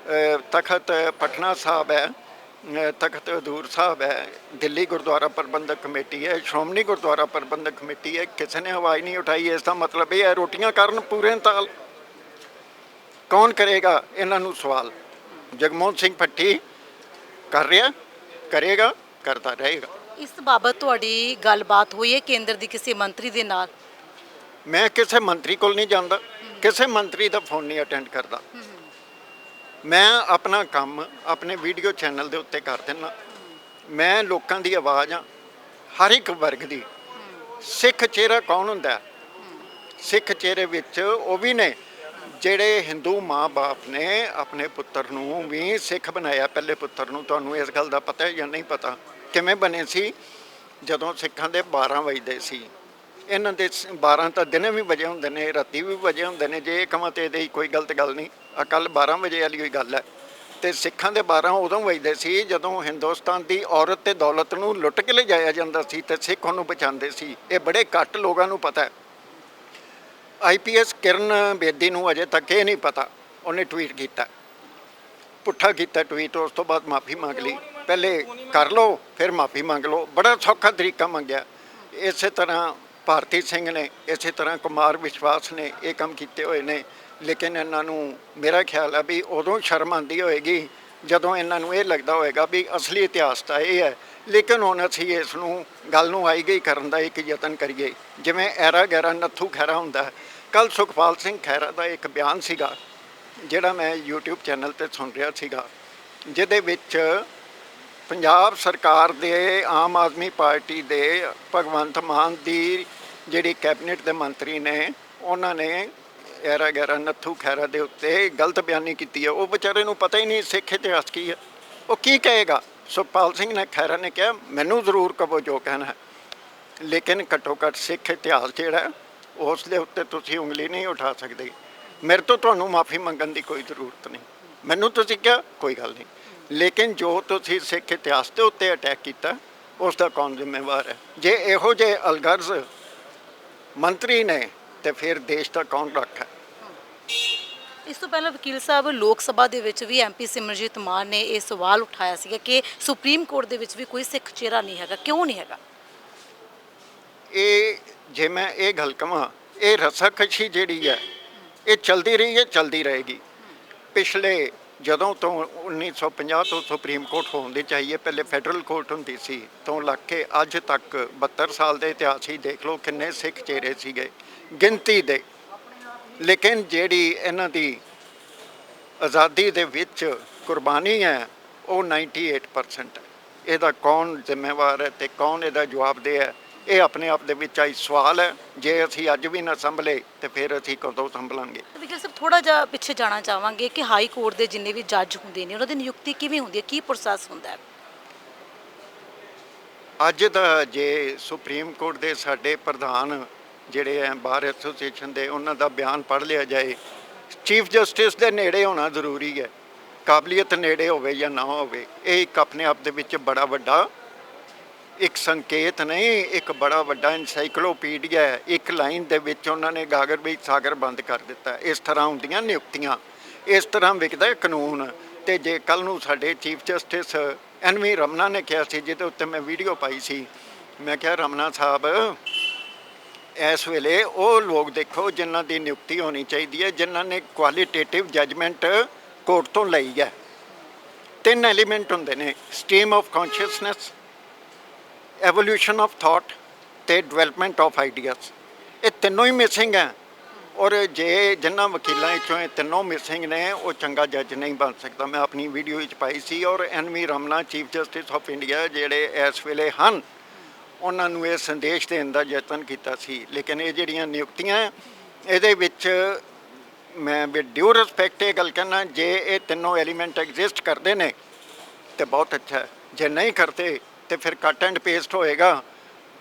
ਤਖਤ ਪਟਨਾ ਸਾਹਿਬ ਹੈ, ਤਖਤ ਹਜ਼ੂਰ ਸਾਹਿਬ ਹੈ, ਦਿੱਲੀ ਗੁਰਦੁਆਰਾ ਪ੍ਰਬੰਧਕ ਕਮੇਟੀ ਹੈ, ਸ਼੍ਰੋਮਣੀ ਗੁਰਦੁਆਰਾ ਪ੍ਰਬੰਧਕ ਕਮੇਟੀ ਹੈ, ਕਿਸੇ ਨੇ ਆਵਾਜ਼ ਨਹੀਂ ਉਠਾਈ। ਇਸ ਦਾ ਮਤਲਬ ਇਹ ਹੈ ਰੋਟੀਆਂ ਕਰਨ ਪੂਰੇ ਤਾਲ। ਕੌਣ ਕਰੇਗਾ ਇਹਨਾਂ ਨੂੰ ਸਵਾਲ? ਜਗਮੋਹਨ ਸਿੰਘ ਭੱਟੀ ਕਰ ਰਿਹਾ, ਕਰੇਗਾ, ਕਰਦਾ ਰਹੇਗਾ। ਇਸ ਬਾਬਤ ਤੁਹਾਡੀ ਗੱਲਬਾਤ ਹੋਈ ਹੈ ਕੇਂਦਰ ਦੀ ਕਿਸੇ ਮੰਤਰੀ ਦੇ ਨਾਲ? ਮੈਂ ਕਿਸੇ ਮੰਤਰੀ ਕੋਲ ਨਹੀਂ ਜਾਂਦਾ, ਕਿਸੇ ਮੰਤਰੀ ਦਾ ਫੋਨ ਨਹੀਂ ਅਟੈਂਡ ਕਰਦਾ। ਮੈਂ ਆਪਣਾ ਕੰਮ ਆਪਣੇ ਵੀਡੀਓ ਚੈਨਲ ਦੇ ਉੱਤੇ ਕਰ ਦਿੰਦਾ। ਮੈਂ ਲੋਕਾਂ ਦੀ ਆਵਾਜ਼ ਆ, ਹਰ ਇੱਕ ਵਰਗ ਦੀ। ਸਿੱਖ ਚਿਹਰਾ ਕੌਣ ਹੁੰਦਾ ਹੈ? ਸਿੱਖ ਚਿਹਰੇ ਵਿੱਚ ਉਹ ਵੀ ਨੇ ਜਿਹੜੇ ਹਿੰਦੂ ਮਾਂ-ਬਾਪ ਨੇ ਆਪਣੇ ਪੁੱਤਰ ਨੂੰ ਵੀ ਸਿੱਖ ਬਣਾਇਆ। ਪਹਿਲੇ ਪੁੱਤਰ ਨੂੰ, ਤੁਹਾਨੂੰ ਇਸ ਗੱਲ ਦਾ ਪਤਾ ਹੈ ਜਾਂ ਨਹੀਂ ਪਤਾ? ਕਿਵੇਂ ਬਣੇ ਸੀ? ਜਦੋਂ ਸਿੱਖਾਂ ਦੇ 12 ਵਜਦੇ ਸੀ। ਇਹਨਾਂ ਦੇ 12 ਤਾਂ ਦਿਨੇ ਵੀ ਵਜੇ ਹੁੰਦੇ ਨੇ, ਰਾਤੀ ਵੀ ਵਜੇ ਹੁੰਦੇ ਨੇ। ਜੇ ਇਹ ਕਹਾਂ ਤਾਂ ਇਹਦੇ ਕੋਈ ਗਲਤ ਗੱਲ ਨਹੀਂ। ਕੱਲ੍ਹ 12 ਵਜੇ ਵਾਲੀ ਹੋਈ ਗੱਲ ਹੈ। ਅਤੇ ਸਿੱਖਾਂ ਦੇ 12 ਉਦੋਂ ਵਜਦੇ ਸੀ ਜਦੋਂ ਹਿੰਦੁਸਤਾਨ ਦੀ ਔਰਤ ਅਤੇ ਦੌਲਤ ਨੂੰ ਲੁੱਟ ਕੇ ਲਿਜਾਇਆ ਜਾਂਦਾ ਸੀ ਅਤੇ ਸਿੱਖ ਉਹਨੂੰ ਬਚਾਉਂਦੇ ਸੀ। ਇਹ ਬੜੇ ਘੱਟ ਲੋਕਾਂ ਨੂੰ ਪਤਾ ਹੈ। IPS ਕਿਰਨ ਬੇਦੀ ਨੂੰ ਅਜੇ ਤੱਕ ਇਹ ਨਹੀਂ ਪਤਾ। ਉਹਨੇ ਟਵੀਟ ਕੀਤਾ, ਪੁੱਠਾ ਕੀਤਾ ਟਵੀਟ, ਉਸ ਤੋਂ ਬਾਅਦ ਮਾਫੀ ਮੰਗ ਲਈ। ਪਹਿਲੇ ਕਰ ਲਓ ਫਿਰ ਮਾਫੀ ਮੰਗ ਲਓ। ਬੜਾ ਸੌਖਾ ਤਰੀਕਾ ਮੰਗਿਆ। ਇਸੇ ਤਰ੍ਹਾਂ ਭਾਰਤੀ ਸਿੰਘ ਨੇ, ਇਸੇ ਤਰ੍ਹਾਂ ਕੁਮਾਰ ਵਿਸ਼ਵਾਸ ਨੇ ਇਹ ਕੰਮ ਕੀਤੇ ਹੋਏ ਨੇ। ਲੇਕਿਨ ਇਹਨਾਂ ਨੂੰ ਮੇਰਾ ਖਿਆਲ ਹੈ ਵੀ ਉਦੋਂ ਸ਼ਰਮ ਆਉਂਦੀ ਹੋਏਗੀ ਜਦੋਂ ਇਹਨਾਂ ਨੂੰ ਇਹ ਲੱਗਦਾ ਹੋਏਗਾ ਵੀ ਅਸਲੀ ਇਤਿਹਾਸ ਤਾਂ ਇਹ ਹੈ। ਲੇਕਿਨ ਹੁਣ ਅਸੀਂ ਇਸ ਨੂੰ ਗੱਲ ਨੂੰ ਆਈ ਗਈ ਕਰਨ ਦਾ ਇੱਕ ਯਤਨ ਕਰੀਏ। ਜਿਵੇਂ ਐਰਾ ਗੈਰਾ ਨੱਥੂ ਖਹਿਰਾ ਹੁੰਦਾ। ਕੱਲ੍ਹ ਸੁਖਪਾਲ ਸਿੰਘ ਖਹਿਰਾ ਦਾ ਇੱਕ ਬਿਆਨ ਸੀਗਾ ਜਿਹੜਾ ਮੈਂ YouTube ਚੈਨਲ 'ਤੇ ਸੁਣ ਰਿਹਾ ਸੀਗਾ, ਜਿਹਦੇ ਵਿੱਚ ਪੰਜਾਬ ਸਰਕਾਰ ਦੇ ਆਮ ਆਦਮੀ ਪਾਰਟੀ ਦੇ ਭਗਵੰਤ ਮਾਨ ਦੀ ਜਿਹੜੀ ਕੈਬਨਿਟ ਦੇ ਮੰਤਰੀ ਨੇ, ਉਹਨਾਂ ਨੇ ਐਰਾ ਗੈਰਾ ਨੱਥੂ ਖਹਿਰਾ ਦੇ ਉੱਤੇ ਗਲਤ ਬਿਆਨੀ ਕੀਤੀ ਹੈ। ਉਹ ਵਿਚਾਰੇ ਨੂੰ ਪਤਾ ਹੀ ਨਹੀਂ ਸਿੱਖ ਇਤਿਹਾਸ ਕੀ ਹੈ। ਉਹ ਕੀ ਕਹੇਗਾ? ਸੁਖਪਾਲ ਸਿੰਘ ਨੇ ਖਹਿਰਾ ਨੇ ਕਿਹਾ ਮੈਨੂੰ ਜ਼ਰੂਰ ਕਹੋ ਜੋ ਕਹਿਣਾ ਹੈ, ਲੇਕਿਨ ਘੱਟੋ ਘੱਟ ਸਿੱਖ ਇਤਿਹਾਸ ਜਿਹੜਾ ਉਸ ਦੇ ਉੱਤੇ ਤੁਸੀਂ ਉਂਗਲੀ ਨਹੀਂ ਉਠਾ ਸਕਦੇ। ਮੇਰੇ ਤੋਂ ਤੁਹਾਨੂੰ ਮਾਫੀ ਮੰਗਣ ਦੀ ਕੋਈ ਜ਼ਰੂਰਤ ਨਹੀਂ। ਮੈਨੂੰ ਤੁਸੀਂ ਕਿਹਾ ਕੋਈ ਗੱਲ ਨਹੀਂ, ਲੇਕਿਨ ਜੋ ਤੁਸੀਂ ਸਿੱਖ ਇਤਿਹਾਸ ਦੇ ਉੱਤੇ ਅਟੈਕ ਕੀਤਾ ਉਸ ਦਾ ਕੌਣ ਜ਼ਿੰਮੇਵਾਰ ਹੈ? ਜੇ ਇਹੋ ਜਿਹੇ ਅਲਗਰਜ਼ ਮੰਤਰੀ ਨੇ ਤੇ ਫਿਰ ਦੇਸ਼ ਦਾ ਕੌਣ ਰੱਖ ਹੈ? ਇਸ ਤੋਂ ਪਹਿਲਾਂ ਵਕੀਲ ਸਾਹਿਬ ਲੋਕ ਸਭਾ ਦੇ ਵਿੱਚ ਵੀ MP ਸਿਮਰਜੀਤ ਮਾਨ ਨੇ ਇਹ ਸਵਾਲ ਉਠਾਇਆ ਸੀਗਾ ਕਿ ਸੁਪਰੀਮ ਕੋਰਟ ਦੇ ਵਿੱਚ ਵੀ ਕੋਈ ਸਿੱਖ ਚਿਹਰਾ ਨਹੀਂ ਹੈਗਾ। ਕਿਉਂ ਨਹੀਂ ਹੈਗਾ? ਇਹ ਜੇ ਮੈਂ ਇਹ ਗੱਲ ਕਹਾਂ, ਇਹ ਰਸਾਕਸ਼ੀ ਜਿਹੜੀ ਹੈ ਇਹ ਚਲਦੀ ਰਹੀ ਹੈ, ਚਲਦੀ ਰਹੇਗੀ। ਪਿਛਲੇ ਜਦੋਂ ਤੋਂ 1950 ਤੋਂ ਸੁਪਰੀਮ ਕੋਰਟ ਹੋਣ ਦੀ ਚਾਹੀਏ, ਪਹਿਲੇ ਫੈਡਰਲ ਕੋਰਟ ਹੁੰਦੀ ਸੀ, ਤੋਂ ਲੱਗ ਕੇ ਅੱਜ ਤੱਕ 72 ਸਾਲ ਦੇ ਇਤਿਹਾਸ ਹੀ ਦੇਖ ਲਓ ਕਿੰਨੇ ਸਿੱਖ ਚਿਹਰੇ ਸੀਗੇ ਗਿਣਤੀ ਦੇ। ਲੇਕਿਨ ਜਿਹੜੀ ਇਹਨਾਂ ਦੀ ਆਜ਼ਾਦੀ ਦੇ ਵਿੱਚ ਕੁਰਬਾਨੀ ਹੈ ਉਹ 98% ਹੈ। ਇਹਦਾ ਕੌਣ ਜ਼ਿੰਮੇਵਾਰ ਹੈ ਅਤੇ ਕੌਣ ਇਹਦਾ ਜਵਾਬਦੇਹ ਹੈ? ਇਹ ਆਪਣੇ ਆਪ ਦੇ ਵਿੱਚ ਆਈ ਸਵਾਲ ਹੈ। ਜੇ ਅਸੀਂ ਅੱਜ ਵੀ ਨਾ ਸੰਭਲੇ ਤੇ ਫਿਰ ਅਸੀਂ ਕਦੋਂ ਸੰਭਲਾਂਗੇ? ਵਕੀਲ ਸਾਹਿਬ ਥੋੜਾ ਜਿਹਾ ਪਿੱਛੇ ਜਾਣਾ ਚਾਹਾਂਗੇ ਕਿ ਹਾਈ ਕੋਰਟ ਦੇ ਜਿੰਨੇ ਵੀ ਜੱਜ ਹੁੰਦੇ ਨੇ ਉਹਨਾਂ ਦੀ ਨਿਯੁਕਤੀ ਕਿਵੇਂ ਹੁੰਦੀ ਹੈ, ਕੀ ਪ੍ਰੋਸੈਸ ਹੁੰਦਾ ਹੈ? ਅੱਜ ਦਾ ਜੇ ਸੁਪਰੀਮ ਕੋਰਟ ਦੇ ਸਾਡੇ ਪ੍ਰਧਾਨ ਜਿਹੜੇ ਹੈ ਬਾਰ ਐਸੋਸੀਏਸ਼ਨ ਦੇ, ਉਹਨਾਂ ਦਾ ਬਿਆਨ ਪੜ੍ਹ ਲਿਆ ਜਾਏ, ਚੀਫ ਜਸਟਿਸ ਦੇ ਨੇੜੇ ਹੋਣਾ ਜ਼ਰੂਰੀ ਹੈ। ਕਾਬਲੀਅਤ ਨੇੜੇ ਹੋਵੇ ਜਾਂ ਨਾ ਹੋਵੇ, ਇਹ ਇੱਕ ਆਪਣੇ ਆਪ ਦੇ ਵਿੱਚ ਬੜਾ ਵੱਡਾ ਇੱਕ ਸੰਕੇਤ ਨਹੀਂ, ਇੱਕ ਬੜਾ ਵੱਡਾ ਐਨਸਾਈਕਲੋਪੀਡੀਆ ਹੈ। ਇੱਕ ਲਾਈਨ ਦੇ ਵਿੱਚ ਉਹਨਾਂ ਨੇ ਗਾਗਰ ਵਿੱਚ ਸਾਗਰ ਬੰਦ ਕਰ ਦਿੱਤਾ। ਇਸ ਤਰ੍ਹਾਂ ਹੁੰਦੀਆਂ ਨਿਯੁਕਤੀਆਂ, ਇਸ ਤਰ੍ਹਾਂ ਵਿਕਦਾ ਕਾਨੂੰਨ। ਅਤੇ ਜੇ ਕੱਲ੍ਹ ਨੂੰ ਸਾਡੇ ਚੀਫ ਜਸਟਿਸ NV ਰਮਨਾ ਨੇ ਕਿਹਾ ਸੀ, ਜਿਹਦੇ ਉੱਤੇ ਮੈਂ ਵੀਡੀਓ ਪਾਈ ਸੀ, ਮੈਂ ਕਿਹਾ ਰਮਨਾ ਸਾਹਿਬ ਇਸ ਵੇਲੇ ਉਹ ਲੋਕ ਦੇਖੋ ਜਿਨ੍ਹਾਂ ਦੀ ਨਿਯੁਕਤੀ ਹੋਣੀ ਚਾਹੀਦੀ ਹੈ, ਜਿਨ੍ਹਾਂ ਨੇ ਕੁਆਲੀਟੇਟਿਵ ਜੱਜਮੈਂਟ ਕੋਰਟ ਤੋਂ ਲਈ ਹੈ। 3 ਐਲੀਮੈਂਟ ਹੁੰਦੇ ਨੇ, stream of consciousness, evolution of thought ਅਤੇ ਡਿਵੈਲਪਮੈਂਟ ਆਫ ਆਈਡੀਆਜ਼। ਇਹ ਤਿੰਨੋਂ ਹੀ ਮਿਸਿੰਗ ਹੈ। ਔਰ ਜੇ ਜਿਨ੍ਹਾਂ ਵਕੀਲਾਂ ਵਿੱਚੋਂ ਇਹ ਤਿੰਨੋਂ ਮਿਸਿੰਗ ਨੇ ਉਹ ਚੰਗਾ ਜੱਜ ਨਹੀਂ ਬਣ ਸਕਦਾ। ਮੈਂ ਆਪਣੀ ਵੀਡੀਓ ਵਿੱਚ ਪਾਈ ਸੀ। ਔਰ NV Ramana chief justice of India ਜਿਹੜੇ ਇਸ ਵੇਲੇ ਹਨ, ਉਹਨਾਂ ਨੂੰ ਇਹ ਸੰਦੇਸ਼ ਦੇਣ ਦਾ ਯਤਨ ਕੀਤਾ ਸੀ। ਲੇਕਿਨ ਇਹ ਜਿਹੜੀਆਂ ਨਿਯੁਕਤੀਆਂ ਇਹਦੇ ਵਿੱਚ ਮੈਂ ਵਿਦ ਡਿਊ ਰਿਸਪੈਕਟ ਇਹ ਗੱਲ ਕਹਿਣਾ, ਜੇ ਇਹ ਤਿੰਨੋਂ ਐਲੀਮੈਂਟ ਐਗਜ਼ਿਸਟ ਕਰਦੇ ਨੇ ਤਾਂ ਬਹੁਤ ਅੱਛਾ ਹੈ। ਜੇ ਨਹੀਂ ਕਰਦੇ ਤੇ ਫਿਰ ਕੱਟ ਐਂਡ ਪੇਸਟ ਹੋਏਗਾ।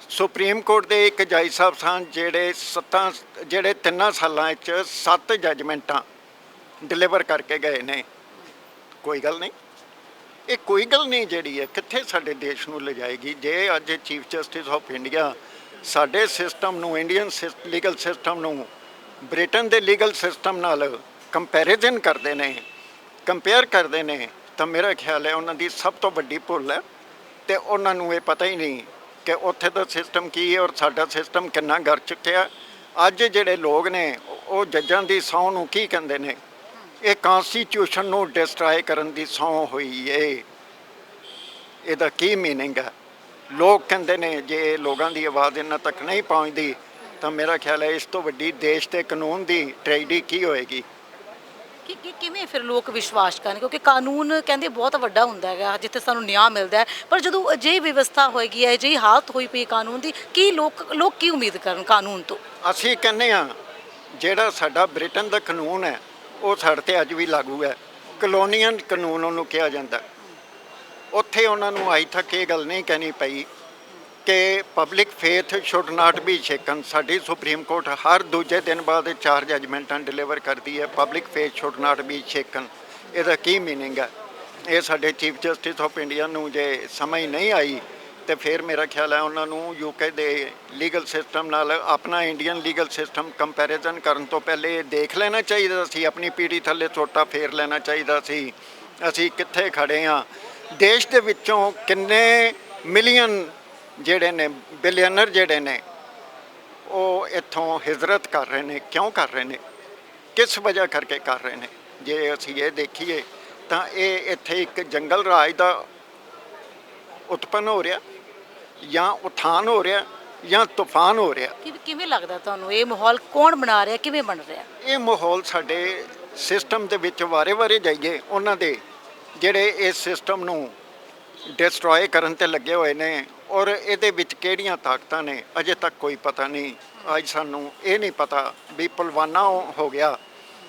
ਸੁਪਰੀਮ ਕੋਰਟ ਦੇ ਇੱਕ ਜੱਜ ਸਾਹਿਬ ਸਨ ਜਿਹੜੇ 3 ਸਾਲਾਂ ਵਿੱਚ 7 ਜੱਜਮੈਂਟਾਂ ਡਿਲੀਵਰ ਕਰਕੇ ਗਏ ਨੇ। ਕੋਈ ਗੱਲ ਨਹੀਂ, ਇਹ ਕੋਈ ਗੱਲ ਨਹੀਂ ਜਿਹੜੀ ਹੈ ਕਿੱਥੇ ਸਾਡੇ ਦੇਸ਼ ਨੂੰ ਲਿਜਾਏਗੀ। ਜੇ ਅੱਜ ਚੀਫ ਜਸਟਿਸ ਆਫ ਇੰਡੀਆ ਸਾਡੇ ਸਿਸਟਮ ਨੂੰ, ਇੰਡੀਅਨ ਲੀਗਲ ਸਿਸਟਮ ਨੂੰ ਬ੍ਰਿਟਨ ਦੇ ਲੀਗਲ ਸਿਸਟਮ ਨਾਲ ਕੰਪੈਰੀਜ਼ਨ ਕਰਦੇ ਨੇ ਕੰਪੇਅਰ ਕਰਦੇ ਨੇ ਤਾਂ ਮੇਰਾ ਖਿਆਲ ਹੈ ਉਹਨਾਂ ਦੀ ਸਭ ਤੋਂ ਵੱਡੀ ਭੁੱਲ ਹੈ ਤੇ ਉਹਨਾਂ ਨੂੰ ਇਹ ਪਤਾ ਹੀ ਨਹੀਂ ਕਿ ਉੱਥੇ ਦਾ ਸਿਸਟਮ ਕੀ ਹੈ ਔਰ ਸਾਡਾ ਸਿਸਟਮ ਕਿੰਨਾ ਗਰ ਚੁੱਕਿਆ। ਅੱਜ ਜਿਹੜੇ ਲੋਕ ਨੇ ਉਹ ਜੱਜਾਂ ਦੀ ਸਹੁੰ ਨੂੰ ਕੀ ਕਹਿੰਦੇ ਨੇ, ਇਹ ਕਨਸਟੀਟਿਊਸ਼ਨ ਨੂੰ ਡਿਸਟਰਾਏ ਕਰਨ ਦੀ ਸਹੁੰ ਹੋਈ ਏ। ਇਹਦਾ ਕੀ ਮੀਨਿੰਗ ਹੈ? ਲੋਕ ਕਹਿੰਦੇ ਨੇ ਜੇ ਲੋਕਾਂ ਦੀ ਆਵਾਜ਼ ਇਹਨਾਂ ਤੱਕ ਨਹੀਂ ਪਹੁੰਚਦੀ ਤਾਂ ਮੇਰਾ ਖਿਆਲ ਹੈ ਇਸ ਤੋਂ ਵੱਡੀ ਦੇਸ਼ ਤੇ ਕਾਨੂੰਨ ਦੀ ਟ੍ਰੈਜਡੀ ਕੀ ਹੋਏਗੀ। ਕਿਵੇਂ ਫਿਰ ਲੋਕ ਵਿਸ਼ਵਾਸ ਕਰਨ, ਕਿਉਂਕਿ ਕਾਨੂੰਨ ਕਹਿੰਦੇ ਬਹੁਤ ਵੱਡਾ ਹੁੰਦਾ ਹੈਗਾ ਜਿੱਥੇ ਸਾਨੂੰ ਨਿਆਂ ਮਿਲਦਾ ਹੈ, ਪਰ ਜਦੋਂ ਅਜਿਹੀ ਵਿਵਸਥਾ ਹੋਏਗੀ, ਅਜਿਹੀ ਹਾਲਤ ਹੋਈ ਪਈ ਕਾਨੂੰਨ ਦੀ, ਕੀ ਲੋਕ ਕੀ ਉਮੀਦ ਕਰਨ ਕਾਨੂੰਨ ਤੋਂ? ਅਸੀਂ ਕਹਿੰਦੇ ਹਾਂ ਜਿਹੜਾ ਸਾਡਾ ਬ੍ਰਿਟਨ ਦਾ ਕਾਨੂੰਨ ਹੈ ਉਹ ਸਾਡੇ 'ਤੇ ਅੱਜ ਵੀ ਲਾਗੂ ਹੈ। ਕਲੋਨੀਅਲ ਕਾਨੂੰਨ ਉਹਨੂੰ ਕਿਹਾ ਜਾਂਦਾ। ਉੱਥੇ ਉਹਨਾਂ ਨੂੰ ਅੱਜ ਤੱਕ ਇਹ ਗੱਲ ਨਹੀਂ ਕਹਿਣੀ ਪਈ ਕਿ public faith should not be shaken. ਸਾਡੀ ਸੁਪਰੀਮ ਕੋਰਟ ਹਰ ਦੂਜੇ ਦਿਨ ਬਾਅਦ 4 ਜਜਮੈਂਟਾਂ ਡਿਲੀਵਰ ਕਰਦੀ ਹੈ, public faith should not be shaken. ਇਹਦਾ ਕੀ ਮੀਨਿੰਗ ਹੈ? ਇਹ ਸਾਡੇ ਚੀਫ ਜਸਟਿਸ ਆਫ ਇੰਡੀਆ ਨੂੰ ਜੇ ਸਮਝ ਨਹੀਂ ਆਈ ਤੇ ਫਿਰ ਮੇਰਾ ਖਿਆਲ ਹੈ ਉਹਨਾਂ ਨੂੰ ਯੂਕੇ ਦੇ ਲੀਗਲ ਸਿਸਟਮ ਨਾਲ ਆਪਣਾ ਇੰਡੀਅਨ ਲੀਗਲ ਸਿਸਟਮ ਕੰਪੈਰੀਜ਼ਨ ਕਰਨ ਤੋਂ ਪਹਿਲੇ ਦੇਖ ਲੈਣਾ ਚਾਹੀਦਾ ਸੀ, ਆਪਣੀ ਪੀੜੀ ਥੱਲੇ ਛੋਟਾ ਫੇਰ ਲੈਣਾ ਚਾਹੀਦਾ ਸੀ ਅਸੀਂ ਕਿੱਥੇ ਖੜੇ ਹਾਂ। ਦੇਸ਼ ਦੇ ਵਿੱਚੋਂ ਕਿੰਨੇ ਮਿਲੀਅਨ ਜਿਹੜੇ ਨੇ, ਬਿਲੀਅਨਰ ਜਿਹੜੇ ਨੇ, ਉਹ ਇੱਥੋਂ ਹਿਜਰਤ ਕਰ ਰਹੇ ਨੇ। ਕਿਉਂ ਕਰ ਰਹੇ ਨੇ? ਕਿਸ ਵਜ੍ਹਾ ਕਰਕੇ ਕਰ ਰਹੇ ਨੇ? ਜੇ ਅਸੀਂ ਇਹ ਦੇਖੀਏ ਤਾਂ ਇਹ ਇੱਥੇ ਇੱਕ ਜੰਗਲ ਰਾਜ ਦਾ ਉਤਪੰਨ ਹੋ ਰਿਹਾ, ਜਾਂ ਉਥਾਨ ਹੋ ਰਿਹਾ, ਜਾਂ ਤੂਫਾਨ ਹੋ ਰਿਹਾ। ਕਿਵੇਂ ਲੱਗਦਾ ਤੁਹਾਨੂੰ ਇਹ ਮਾਹੌਲ ਕੌਣ ਬਣਾ ਰਿਹਾ, ਕਿਵੇਂ ਬਣ ਰਿਹਾ? ਇਹ ਮਾਹੌਲ ਸਾਡੇ ਸਿਸਟਮ ਦੇ ਵਿੱਚ ਵਾਰੇ ਜਾਈਏ, ਉਹਨਾਂ ਦੇ ਜਿਹੜੇ ਇਸ ਸਿਸਟਮ ਨੂੰ ਡਿਸਟਰੋਏ ਕਰਨ ਤੇ ਲੱਗੇ ਹੋਏ ਨੇ, ਔਰ ਇਹਦੇ ਵਿੱਚ ਕਿਹੜੀਆਂ ਤਾਕਤਾਂ ਨੇ ਅਜੇ ਤੱਕ ਕੋਈ ਪਤਾ ਨਹੀਂ। ਅੱਜ ਸਾਨੂੰ ਇਹ ਨਹੀਂ ਪਤਾ ਵੀ ਪੁਲਵਾਮਾ ਹੋ ਗਿਆ,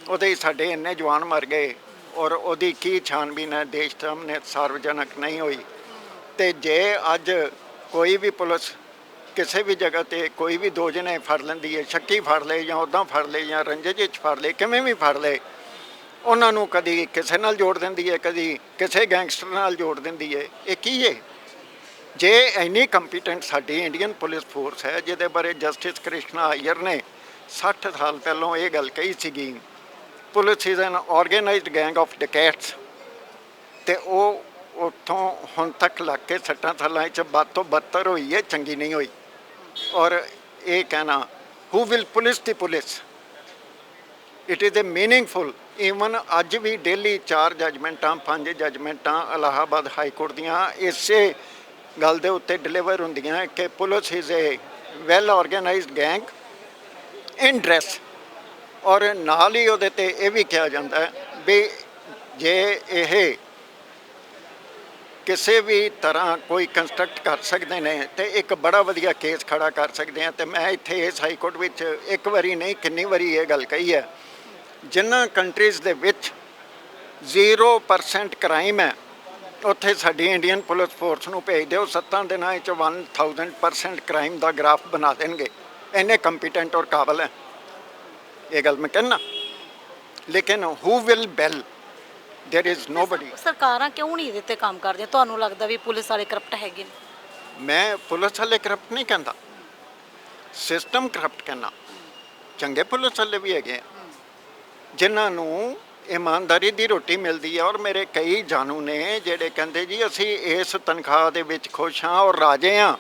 ਉਹਦੇ ਸਾਡੇ ਇੰਨੇ ਜਵਾਨ ਮਰ ਗਏ ਔਰ ਉਹਦੀ ਕੀ ਛਾਣਬੀਨ ਹੈ ਦੇਸ਼ ਸਾਹਮਣੇ ਸਾਰਵਜਨਕ ਨਹੀਂ ਹੋਈ। ਤੇ ਜੇ ਅੱਜ ਕੋਈ ਵੀ ਪੁਲਿਸ ਕਿਸੇ ਵੀ ਜਗ੍ਹਾ ਤੇ ਕੋਈ ਵੀ ਦੋ ਜਣੇ ਫੜ ਲੈਂਦੀ ਹੈ, ਸ਼ੱਕੀ ਫੜ ਲਏ ਜਾਂ ਉੱਦਾਂ ਫੜ ਲਏ ਜਾਂ ਰੰਜਿਸ਼ 'ਚ ਫੜ ਲਏ, ਕਿਵੇਂ ਵੀ ਫੜ ਲਏ, ਉਹਨਾਂ ਨੂੰ ਕਦੀ ਕਿਸੇ ਨਾਲ ਜੋੜ ਦਿੰਦੀ ਹੈ, ਕਦੀ ਕਿਸੇ ਗੈਂਗਸਟਰ ਨਾਲ ਜੋੜ ਦਿੰਦੀ ਹੈ। ਇਹ ਕੀ ਹੈ? ਜੇ ਇੰਨੀ ਕੰਪੀਟੈਂਟ ਸਾਡੀ ਇੰਡੀਅਨ ਪੁਲਿਸ ਫੋਰਸ ਹੈ, ਜਿਹਦੇ ਬਾਰੇ ਜਸਟਿਸ ਕ੍ਰਿਸ਼ਨਾ ਅਈਅਰ ਨੇ 60 ਸਾਲ ਪਹਿਲਾਂ ਇਹ ਗੱਲ ਕਹੀ ਸੀਗੀ, police is an organised gang of dacoits, ਤੇ ਉਹ ਉੱਥੋਂ ਹੁਣ ਤੱਕ ਲੱਗ ਕੇ 60 ਸਾਲਾਂ 'ਚ ਵੱਧ ਤੋਂ ਬਦਤਰ ਹੋਈ ਹੈ, ਚੰਗੀ ਨਹੀਂ ਹੋਈ। ਔਰ ਇਹ ਕਹਿਣਾ ਹੂ will police the police, it is a meaningful. Even ਅੱਜ ਵੀ ਡੇਲੀ 4 ਜਜਮੈਂਟਾਂ 5 ਜਜਮੈਂਟਾਂ ਇਲਾਹਾਬਾਦ ਹਾਈ ਕੋਰਟ ਦੀਆਂ ਇਸੇ ਗੱਲ ਦੇ ਉੱਤੇ ਡਿਲੀਵਰ ਹੁੰਦੀਆਂ ਕਿ police is a well organised gang in dress. ਔਰ ਨਾਲ ਹੀ ਉਹਦੇ 'ਤੇ ਇਹ ਵੀ ਕਿਹਾ ਜਾਂਦਾ ਹੈ ਵੀ ਜੇ ਇਹ ਕਿਸੇ ਵੀ ਤਰ੍ਹਾਂ ਕੋਈ ਕੰਸਟਰਕਟ ਕਰ ਸਕਦੇ ਨੇ ਤੇ ਇੱਕ ਬੜਾ ਵਧੀਆ ਕੇਸ ਖੜਾ ਕਰ ਸਕਦੇ ਆ। ਤੇ ਮੈਂ ਇੱਥੇ ਇਸ ਹਾਈ ਕੋਰਟ ਵਿੱਚ ਇੱਕ ਵਾਰੀ ਨਹੀਂ ਕਿੰਨੀ ਵਾਰੀ ਇਹ ਗੱਲ ਕਹੀ ਹੈ, ਜਿਨ੍ਹਾਂ ਕੰਟਰੀਜ਼ ਦੇ ਵਿੱਚ 0% ਕ੍ਰਾਈਮ ਹੈ ਉੱਥੇ ਸਾਡੀ ਇੰਡੀਅਨ ਪੁਲਿਸ ਫੋਰਸ ਨੂੰ ਭੇਜ ਦਿਓ, 7 ਦਿਨਾਂ ਵਿੱਚ 1000% ਕ੍ਰਾਈਮ ਦਾ ਗ੍ਰਾਫ ਬਣਾ ਦੇਣਗੇ। ਇੰਨੇ ਕੰਪੀਟੈਂਟ ਔਰ ਕਾਬਲ ਹੈ, ਇਹ ਗੱਲ ਮੈਂ ਕਹਿੰਦਾ। ਲੇਕਿਨ ਹੂ will bell, there is nobody. ਸਰਕਾਰਾਂ ਕਿਉਂ ਨਹੀਂ ਇਹਦੇ 'ਤੇ ਕੰਮ ਕਰਦੀਆਂ? ਤੁਹਾਨੂੰ ਲੱਗਦਾ ਵੀ ਪੁਲਿਸ ਵਾਲੇ ਕਰਪਟ ਹੈਗੇ ਨੇ? ਮੈਂ ਪੁਲਿਸ ਵਾਲੇ ਕਰਪਟ ਨਹੀਂ ਕਹਿੰਦਾ, ਸਿਸਟਮ ਕਰਪਟ ਕਹਿੰਦਾ। ਚੰਗੇ ਪੁਲਿਸ ਵਾਲੇ ਵੀ ਹੈਗੇ ਜਿਨ੍ਹਾਂ ਨੂੰ ਇਮਾਨਦਾਰੀ ਦੀ ਰੋਟੀ ਮਿਲਦੀ ਹੈ। ਔਰ ਮੇਰੇ ਕਈ ਜਾਣੂ ਨੇ ਜਿਹੜੇ ਕਹਿੰਦੇ ਜੀ ਅਸੀਂ ਇਸ ਤਨਖਾਹ ਦੇ ਵਿੱਚ ਖੁਸ਼ ਹਾਂ ਔਰ ਰਾਜੇ ਹਾਂ,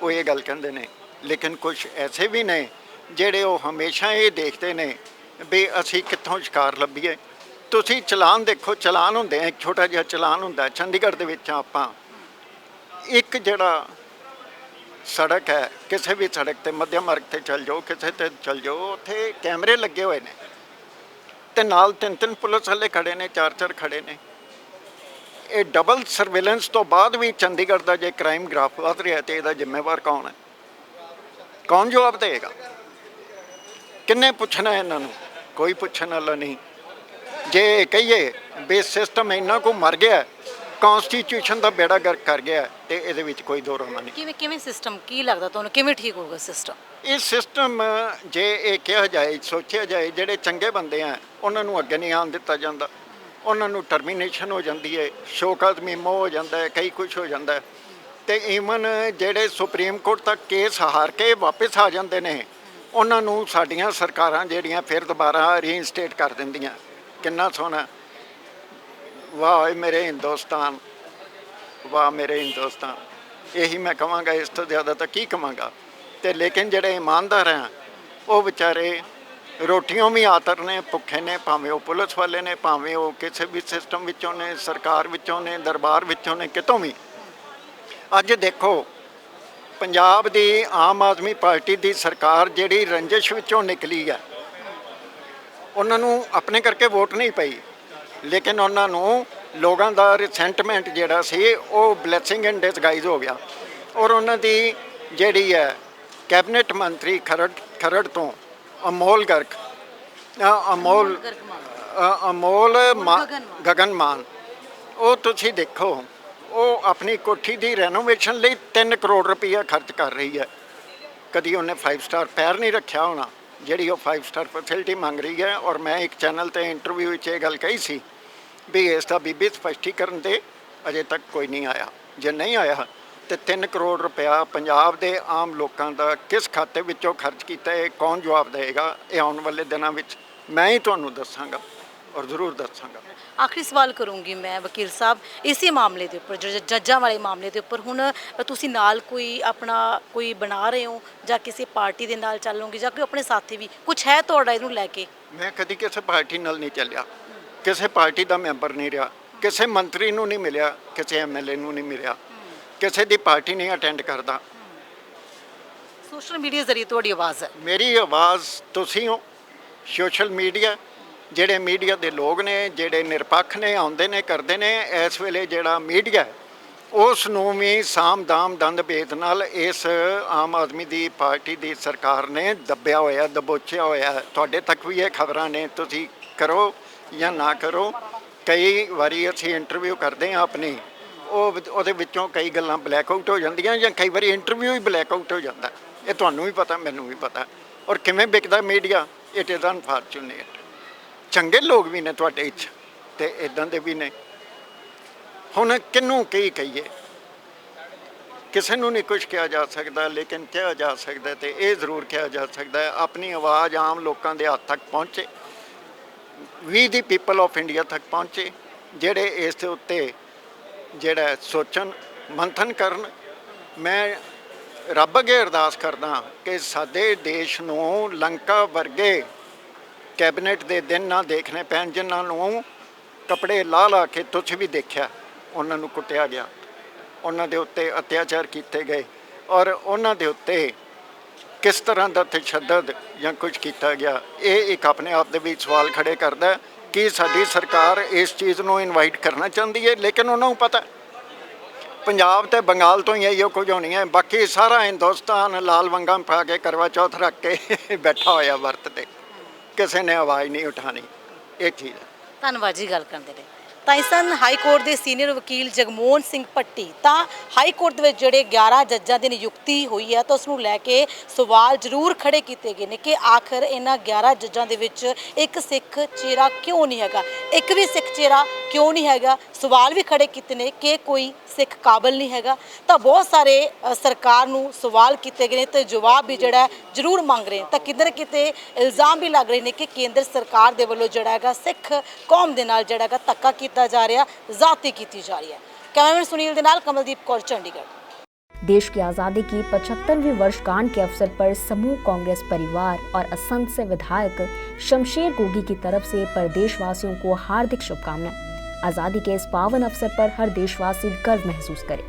ਉਹ ਇਹ ਗੱਲ ਕਹਿੰਦੇ ਨੇ। ਲੇਕਿਨ ਕੁਝ ਐਸੇ ਵੀ ਨੇ ਜਿਹੜੇ ਉਹ ਹਮੇਸ਼ਾ ਇਹ ਦੇਖਦੇ ਨੇ ਵੀ ਅਸੀਂ ਕਿੱਥੋਂ ਸ਼ਿਕਾਰ ਲੱਭੀਏ। ਤੁਸੀਂ ਚਲਾਨ ਦੇਖੋ, ਚਲਾਨ ਹੁੰਦੇ ਆ, ਇੱਕ ਛੋਟਾ ਜਿਹਾ ਚਲਾਨ ਹੁੰਦਾ। ਚੰਡੀਗੜ੍ਹ ਦੇ ਵਿੱਚ ਆਪਾਂ ਇੱਕ ਜਿਹੜਾ ਸੜਕ ਹੈ, ਕਿਸੇ ਵੀ ਸੜਕ 'ਤੇ ਮੱਧਿਅਮ ਮਾਰਗ 'ਤੇ ਚੱਲ ਜਾਓ, ਕਿਸੇ 'ਤੇ ਚੱਲ ਜਾਓ, ਉੱਥੇ ਕੈਮਰੇ ਲੱਗੇ ਹੋਏ ਨੇ ਤੇ ਨਾਲ 3 ਪੁਲਿਸ ਵਾਲੇ ਖੜੇ ਨੇ, 4 ਖੜੇ ਨੇ। ਇਹ ਡਬਲ ਸਰਵੇਲੈਂਸ ਤੋਂ ਬਾਅਦ ਵੀ ਚੰਡੀਗੜ੍ਹ ਦਾ ਜੇ ਕ੍ਰਾਈਮ ਗ੍ਰਾਫ ਵਧ ਰਿਹਾ ਤੇ ਇਹਦਾ ਜ਼ਿੰਮੇਵਾਰ ਕੌਣ ਹੈ? ਕੌਣ ਜਵਾਬ ਦੇਗਾ? ਕਿੰਨੇ ਪੁੱਛਣਾ ਇਹਨਾਂ ਨੂੰ? ਕੋਈ ਪੁੱਛਣ ਵਾਲਾ ਨਹੀਂ। ਜੇ ਕਹੀਏ ਵੀ ਸਿਸਟਮ ਇੰਨਾ ਕੁ ਮਰ ਗਿਆ, ਕੌਂਸਟੀਟਿਊਸ਼ਨ ਦਾ ਬੇੜਾ ਗਰਕ ਕਰ ਗਿਆ, ਤੇ ਇਹਦੇ ਵਿੱਚ ਕੋਈ ਦੋ ਰੋਣਾ ਨਹੀਂ। ਕਿਵੇਂ ਸਿਸਟਮ, ਕੀ ਲੱਗਦਾ ਤੁਹਾਨੂੰ ਕਿਵੇਂ ਠੀਕ ਹੋਊਗਾ ਸਿਸਟਮ? ਇਹ ਸਿਸਟਮ ਜੇ ਇਹ ਕਿਹਾ ਜਾਏ, ਸੋਚਿਆ ਜਾਏ, ਜਿਹੜੇ ਚੰਗੇ ਬੰਦੇ ਆ ਉਹਨਾਂ ਨੂੰ ਅੱਗੇ ਨਹੀਂ ਆਉਣ ਦਿੱਤਾ ਜਾਂਦਾ, ਉਹਨਾਂ ਨੂੰ ਟਰਮੀਨੇਸ਼ਨ ਹੋ ਜਾਂਦੀ ਹੈ, ਸ਼ੋਕਾਜ਼ ਮੀਮੋ ਹੋ ਜਾਂਦਾ ਹੈ, ਕਈ ਕੁਛ ਹੋ ਜਾਂਦਾ ਹੈ। ਤੇ ਈਵਨ ਜਿਹੜੇ ਸੁਪਰੀਮ ਕੋਰਟ ਤੱਕ ਕੇਸ ਹਾਰ ਕੇ ਵਾਪਸ ਆ ਜਾਂਦੇ ਨੇ, ਉਹਨਾਂ ਨੂੰ ਸਾਡੀਆਂ ਸਰਕਾਰਾਂ ਜਿਹੜੀਆਂ ਫਿਰ ਦੁਬਾਰਾ ਰੀਇਨਸਟੇਟ ਕਰ ਦਿੰਦੀਆਂ। किन्ना सोहना, वाह मेरे हिंदुस्तान, वाह मेरे हिंदुस्तान, यही मैं कहांगा, इस तो ज़्यादा तो की कहांगा। तो लेकिन ਜਿਹੜੇ ईमानदार हैं वो बेचारे रोटियों भी आतर ने, भुखे ने, भावें वो पुलिस वाले ने, भावें वो किसी भी सिस्टम विचों ने, सरकार विचों ने, दरबार विचों ने, कितों भी। अज देखो पंजाब दी आम आदमी पार्टी दी सरकार ਜਿਹੜੀ रंजिश विचों निकली है, उन्होंने अपने करके वोट नहीं पई, लेकिन उन्होंने लोगों का रिसेंटमेंट जिहड़ा सी वो ब्लैसिंग इन डिसगाइज हो गया। और उन्होंने जिहड़ी है कैबिनेट मंत्री खरड़ तो अमोल गर्ग, अमोल गगन मान, वो तुसी देखो वो अपनी कोठी की रेनोवेशन लिए 3 करोड़ रुपया खर्च कर रही है। कभी उन्हें 5 स्टार पैर नहीं रखा होना जी वो 5 स्टार फैसिलिटी मंग रही है। और मैं एक चैनल पर इंटरव्यू ये गल कही सी भी इसका बीबी स्पष्टीकरण दे, अजे तक कोई नहीं आया। जे नहीं आया तो 3 करोड़ रुपया पंजाब के आम लोगों का किस खाते विचों खर्च किया है, कौन जवाब देगा? ये आने वाले दिनों में मैं ही तुहानू दसांगा और जरूर दसांगा। आखिरी सवाल करूँगी मैं वकील साहब, इसी मामले के उपर जो जज्जां वाले मामले के उपर हुण तुसीं नाल कोई अपना कोई बना रहे हो या किसी पार्टी के नाल चलोगे या कोई अपने साथी भी कुछ है तुहाडा इहनूं लैके? मैं कभी किसी पार्टी नाल नहीं चलिया, किसी पार्टी का मैंबर नहीं रहा, किसी मंत्री नूं नहीं मिलिया, किसी MLA नूं नहीं मिलिया, किसी की पार्टी नहीं अटेंड करता। सोशल मीडिया जरिए तुहाडी आवाज़ है? मेरी आवाज़ तुसीं हो, सोशल मीडिया ਜਿਹੜੇ मीडिया के लोग ने, ਜਿਹੜੇ निरपक्ष ने, आउंदे ने, करते ने। इस वेले ਜਿਹੜਾ मीडिया उस ਨੂੰ ਵੀ ਸਾਮ ਦਾਮ ਦੰਦ ਭੇਦ ਨਾਲ ਇਸ ਆਮ ਆਦਮੀ ਦੀ ਪਾਰਟੀ ਦੀ ਸਰਕਾਰ ਨੇ ਦੱਬਿਆ ਹੋਇਆ, ਦਬੋਚਿਆ ਹੋਇਆ। ਤੁਹਾਡੇ ਤੱਕ ਵੀ ਇਹ ਖਬਰਾਂ ਨੇ, ਤੁਸੀਂ ਕਰੋ ਜਾਂ ਨਾ ਕਰੋ। ਕਈ ਵਾਰੀ ਅਸੀਂ ਇੰਟਰਵਿਊ ਕਰਦੇ ਹਾਂ ਆਪਣੀ, ਉਹਦੇ ਵਿੱਚੋਂ ਕਈ ਗੱਲਾਂ ਬਲੈਕ ਆਊਟ ਹੋ ਜਾਂਦੀਆਂ ਜਾਂ ਕਈ ਵਾਰੀ ਇੰਟਰਵਿਊ ਹੀ ਬਲੈਕ ਆਊਟ ਹੋ ਜਾਂਦਾ। ਇਹ ਤੁਹਾਨੂੰ ਵੀ ਪਤਾ, ਮੈਨੂੰ ਵੀ ਪਤਾ। ਔਰ ਕਿਵੇਂ ਵਿਕਦਾ ਮੀਡੀਆ, ਇਟ ਇਜ਼ ਅਨਫਾਰਚੂਨੇਟ। ਚੰਗੇ ਲੋਕ ਵੀ ਨੇ ਤੁਹਾਡੇ 'ਚ ਤੇ ਇਦਾਂ ਦੇ ਵੀ ਨੇ। ਹੁਣ ਕਿਹਨੂੰ ਕੀ ਕਹੀਏ, ਕਿਸੇ ਨੂੰ ਨਹੀਂ ਕੁਝ ਕਿਹਾ ਜਾ ਸਕਦਾ, ਲੇਕਿਨ ਕਿਹਾ ਜਾ ਸਕਦਾ ਤੇ ਇਹ ਜ਼ਰੂਰ ਕਿਹਾ ਜਾ ਸਕਦਾ ਆਪਣੀ ਆਵਾਜ਼ ਆਮ ਲੋਕਾਂ ਦੇ ਹੱਥ ਤੱਕ ਪਹੁੰਚੇ, ਵੀ ਦੀ ਪੀਪਲ ਆਫ ਇੰਡੀਆ ਤੱਕ ਪਹੁੰਚੇ, ਜਿਹੜੇ ਇਸ ਦੇ ਉੱਤੇ ਜਿਹੜਾ ਸੋਚਣ ਮੰਥਨ ਕਰਨ। ਮੈਂ ਰੱਬ ਅੱਗੇ ਅਰਦਾਸ ਕਰਦਾ ਕਿ ਸਾਡੇ ਦੇਸ਼ ਨੂੰ ਲੰਕਾ ਵਰਗੇ कैबिनेट के दिन ना देखने पैन, जिन्होंने कपड़े ला ला के तुझ भी देखा उन्होंने कुटिया गया, उन्होंने उत्ते अत्याचार किए गए और उन्होंने उत्ते किस तरह का तशद्दद या कुछ किया गया। ये एक अपने आप के भी सवाल खड़े करता है कि साडी सरकार इस चीज़ को इनवाइट करना चाहती है, लेकिन उन्होंने पता पंजाब तो बंगाल तो ही इहो कुछ होनी है, बाकी सारा हिंदुस्तान लाल वंगा पा के करवा चौथ रख के बैठा होया वर्त ते, किसी ने आवाज़ नहीं उठानी। एक चीज़ है। ਧੰਨਵਾਦ ਜੀ ਗੱਲ ਕਰਨ ਦੇ ਲਈ। ਤਾਂ ਇਸ ਸਨ ਹਾਈ ਕੋਰਟ ਦੇ ਸੀਨੀਅਰ ਵਕੀਲ ਜਗਮੋਹਨ ਸਿੰਘ ਭੱਟੀ। ਤਾਂ ਹਾਈ ਕੋਰਟ ਦੇ ਵਿੱਚ ਜਿਹੜੇ 11 ਜੱਜਾਂ ਦੀ ਨਿਯੁਕਤੀ ਹੋਈ ਹੈ ਤਾਂ ਉਸ ਨੂੰ ਲੈ ਕੇ ਸਵਾਲ ਜ਼ਰੂਰ ਖੜੇ ਕੀਤੇ ਗਏ ਨੇ ਕਿ ਆਖਰ ਇਹਨਾਂ 11 ਜੱਜਾਂ ਦੇ ਵਿੱਚ ਇੱਕ ਸਿੱਖ ਚਿਹਰਾ ਕਿਉਂ ਨਹੀਂ ਹੈਗਾ, ਇੱਕ ਵੀ ਸਿੱਖ ਚਿਹਰਾ ਕਿਉਂ ਨਹੀਂ ਹੈਗਾ। ਸਵਾਲ ਵੀ ਖੜੇ ਕੀਤੇ ਨੇ ਕਿ ਕੋਈ ਸਿੱਖ ਕਾਬਲ ਨਹੀਂ ਹੈਗਾ। ਤਾਂ ਬਹੁਤ ਸਾਰੇ ਸਰਕਾਰ ਨੂੰ ਸਵਾਲ ਕੀਤੇ ਗਏ ਨੇ ਤੇ ਜਵਾਬ ਵੀ ਜਿਹੜਾ ਜ਼ਰੂਰ ਮੰਗ ਰਹੇ ਨੇ। ਤਾਂ ਕਿਧਰ ਕਿਤੇ ਇਲਜ਼ਾਮ ਵੀ ਲੱਗ ਰਹੇ ਨੇ ਕਿ ਕੇਂਦਰ ਸਰਕਾਰ ਦੇ ਵੱਲੋਂ ਜਿਹੜਾ ਹੈਗਾ ਸਿੱਖ ਕੌਮ ਦੇ ਨਾਲ ਜਿਹੜਾ ਹੈਗਾ ਧੱਕਾ ਕੀਤਾ ਜਾ ਰਿਹਾ, ਜ਼ਾਤੀ ਕੀਤੀ ਜਾ ਰਹੀ है। कैमरामैन सुनील के नाल कमलदीप कौर, चंडीगढ़। देश की आज़ादी की 75वीं वर्षगांठ के अवसर पर समूह कांग्रेस परिवार और असंध से विधायक शमशेर गोगी की तरफ से प्रदेशवासियों को हार्दिक शुभकामनाएं। आज़ादी के इस पावन अवसर पर हर देशवासी गर्व महसूस करे।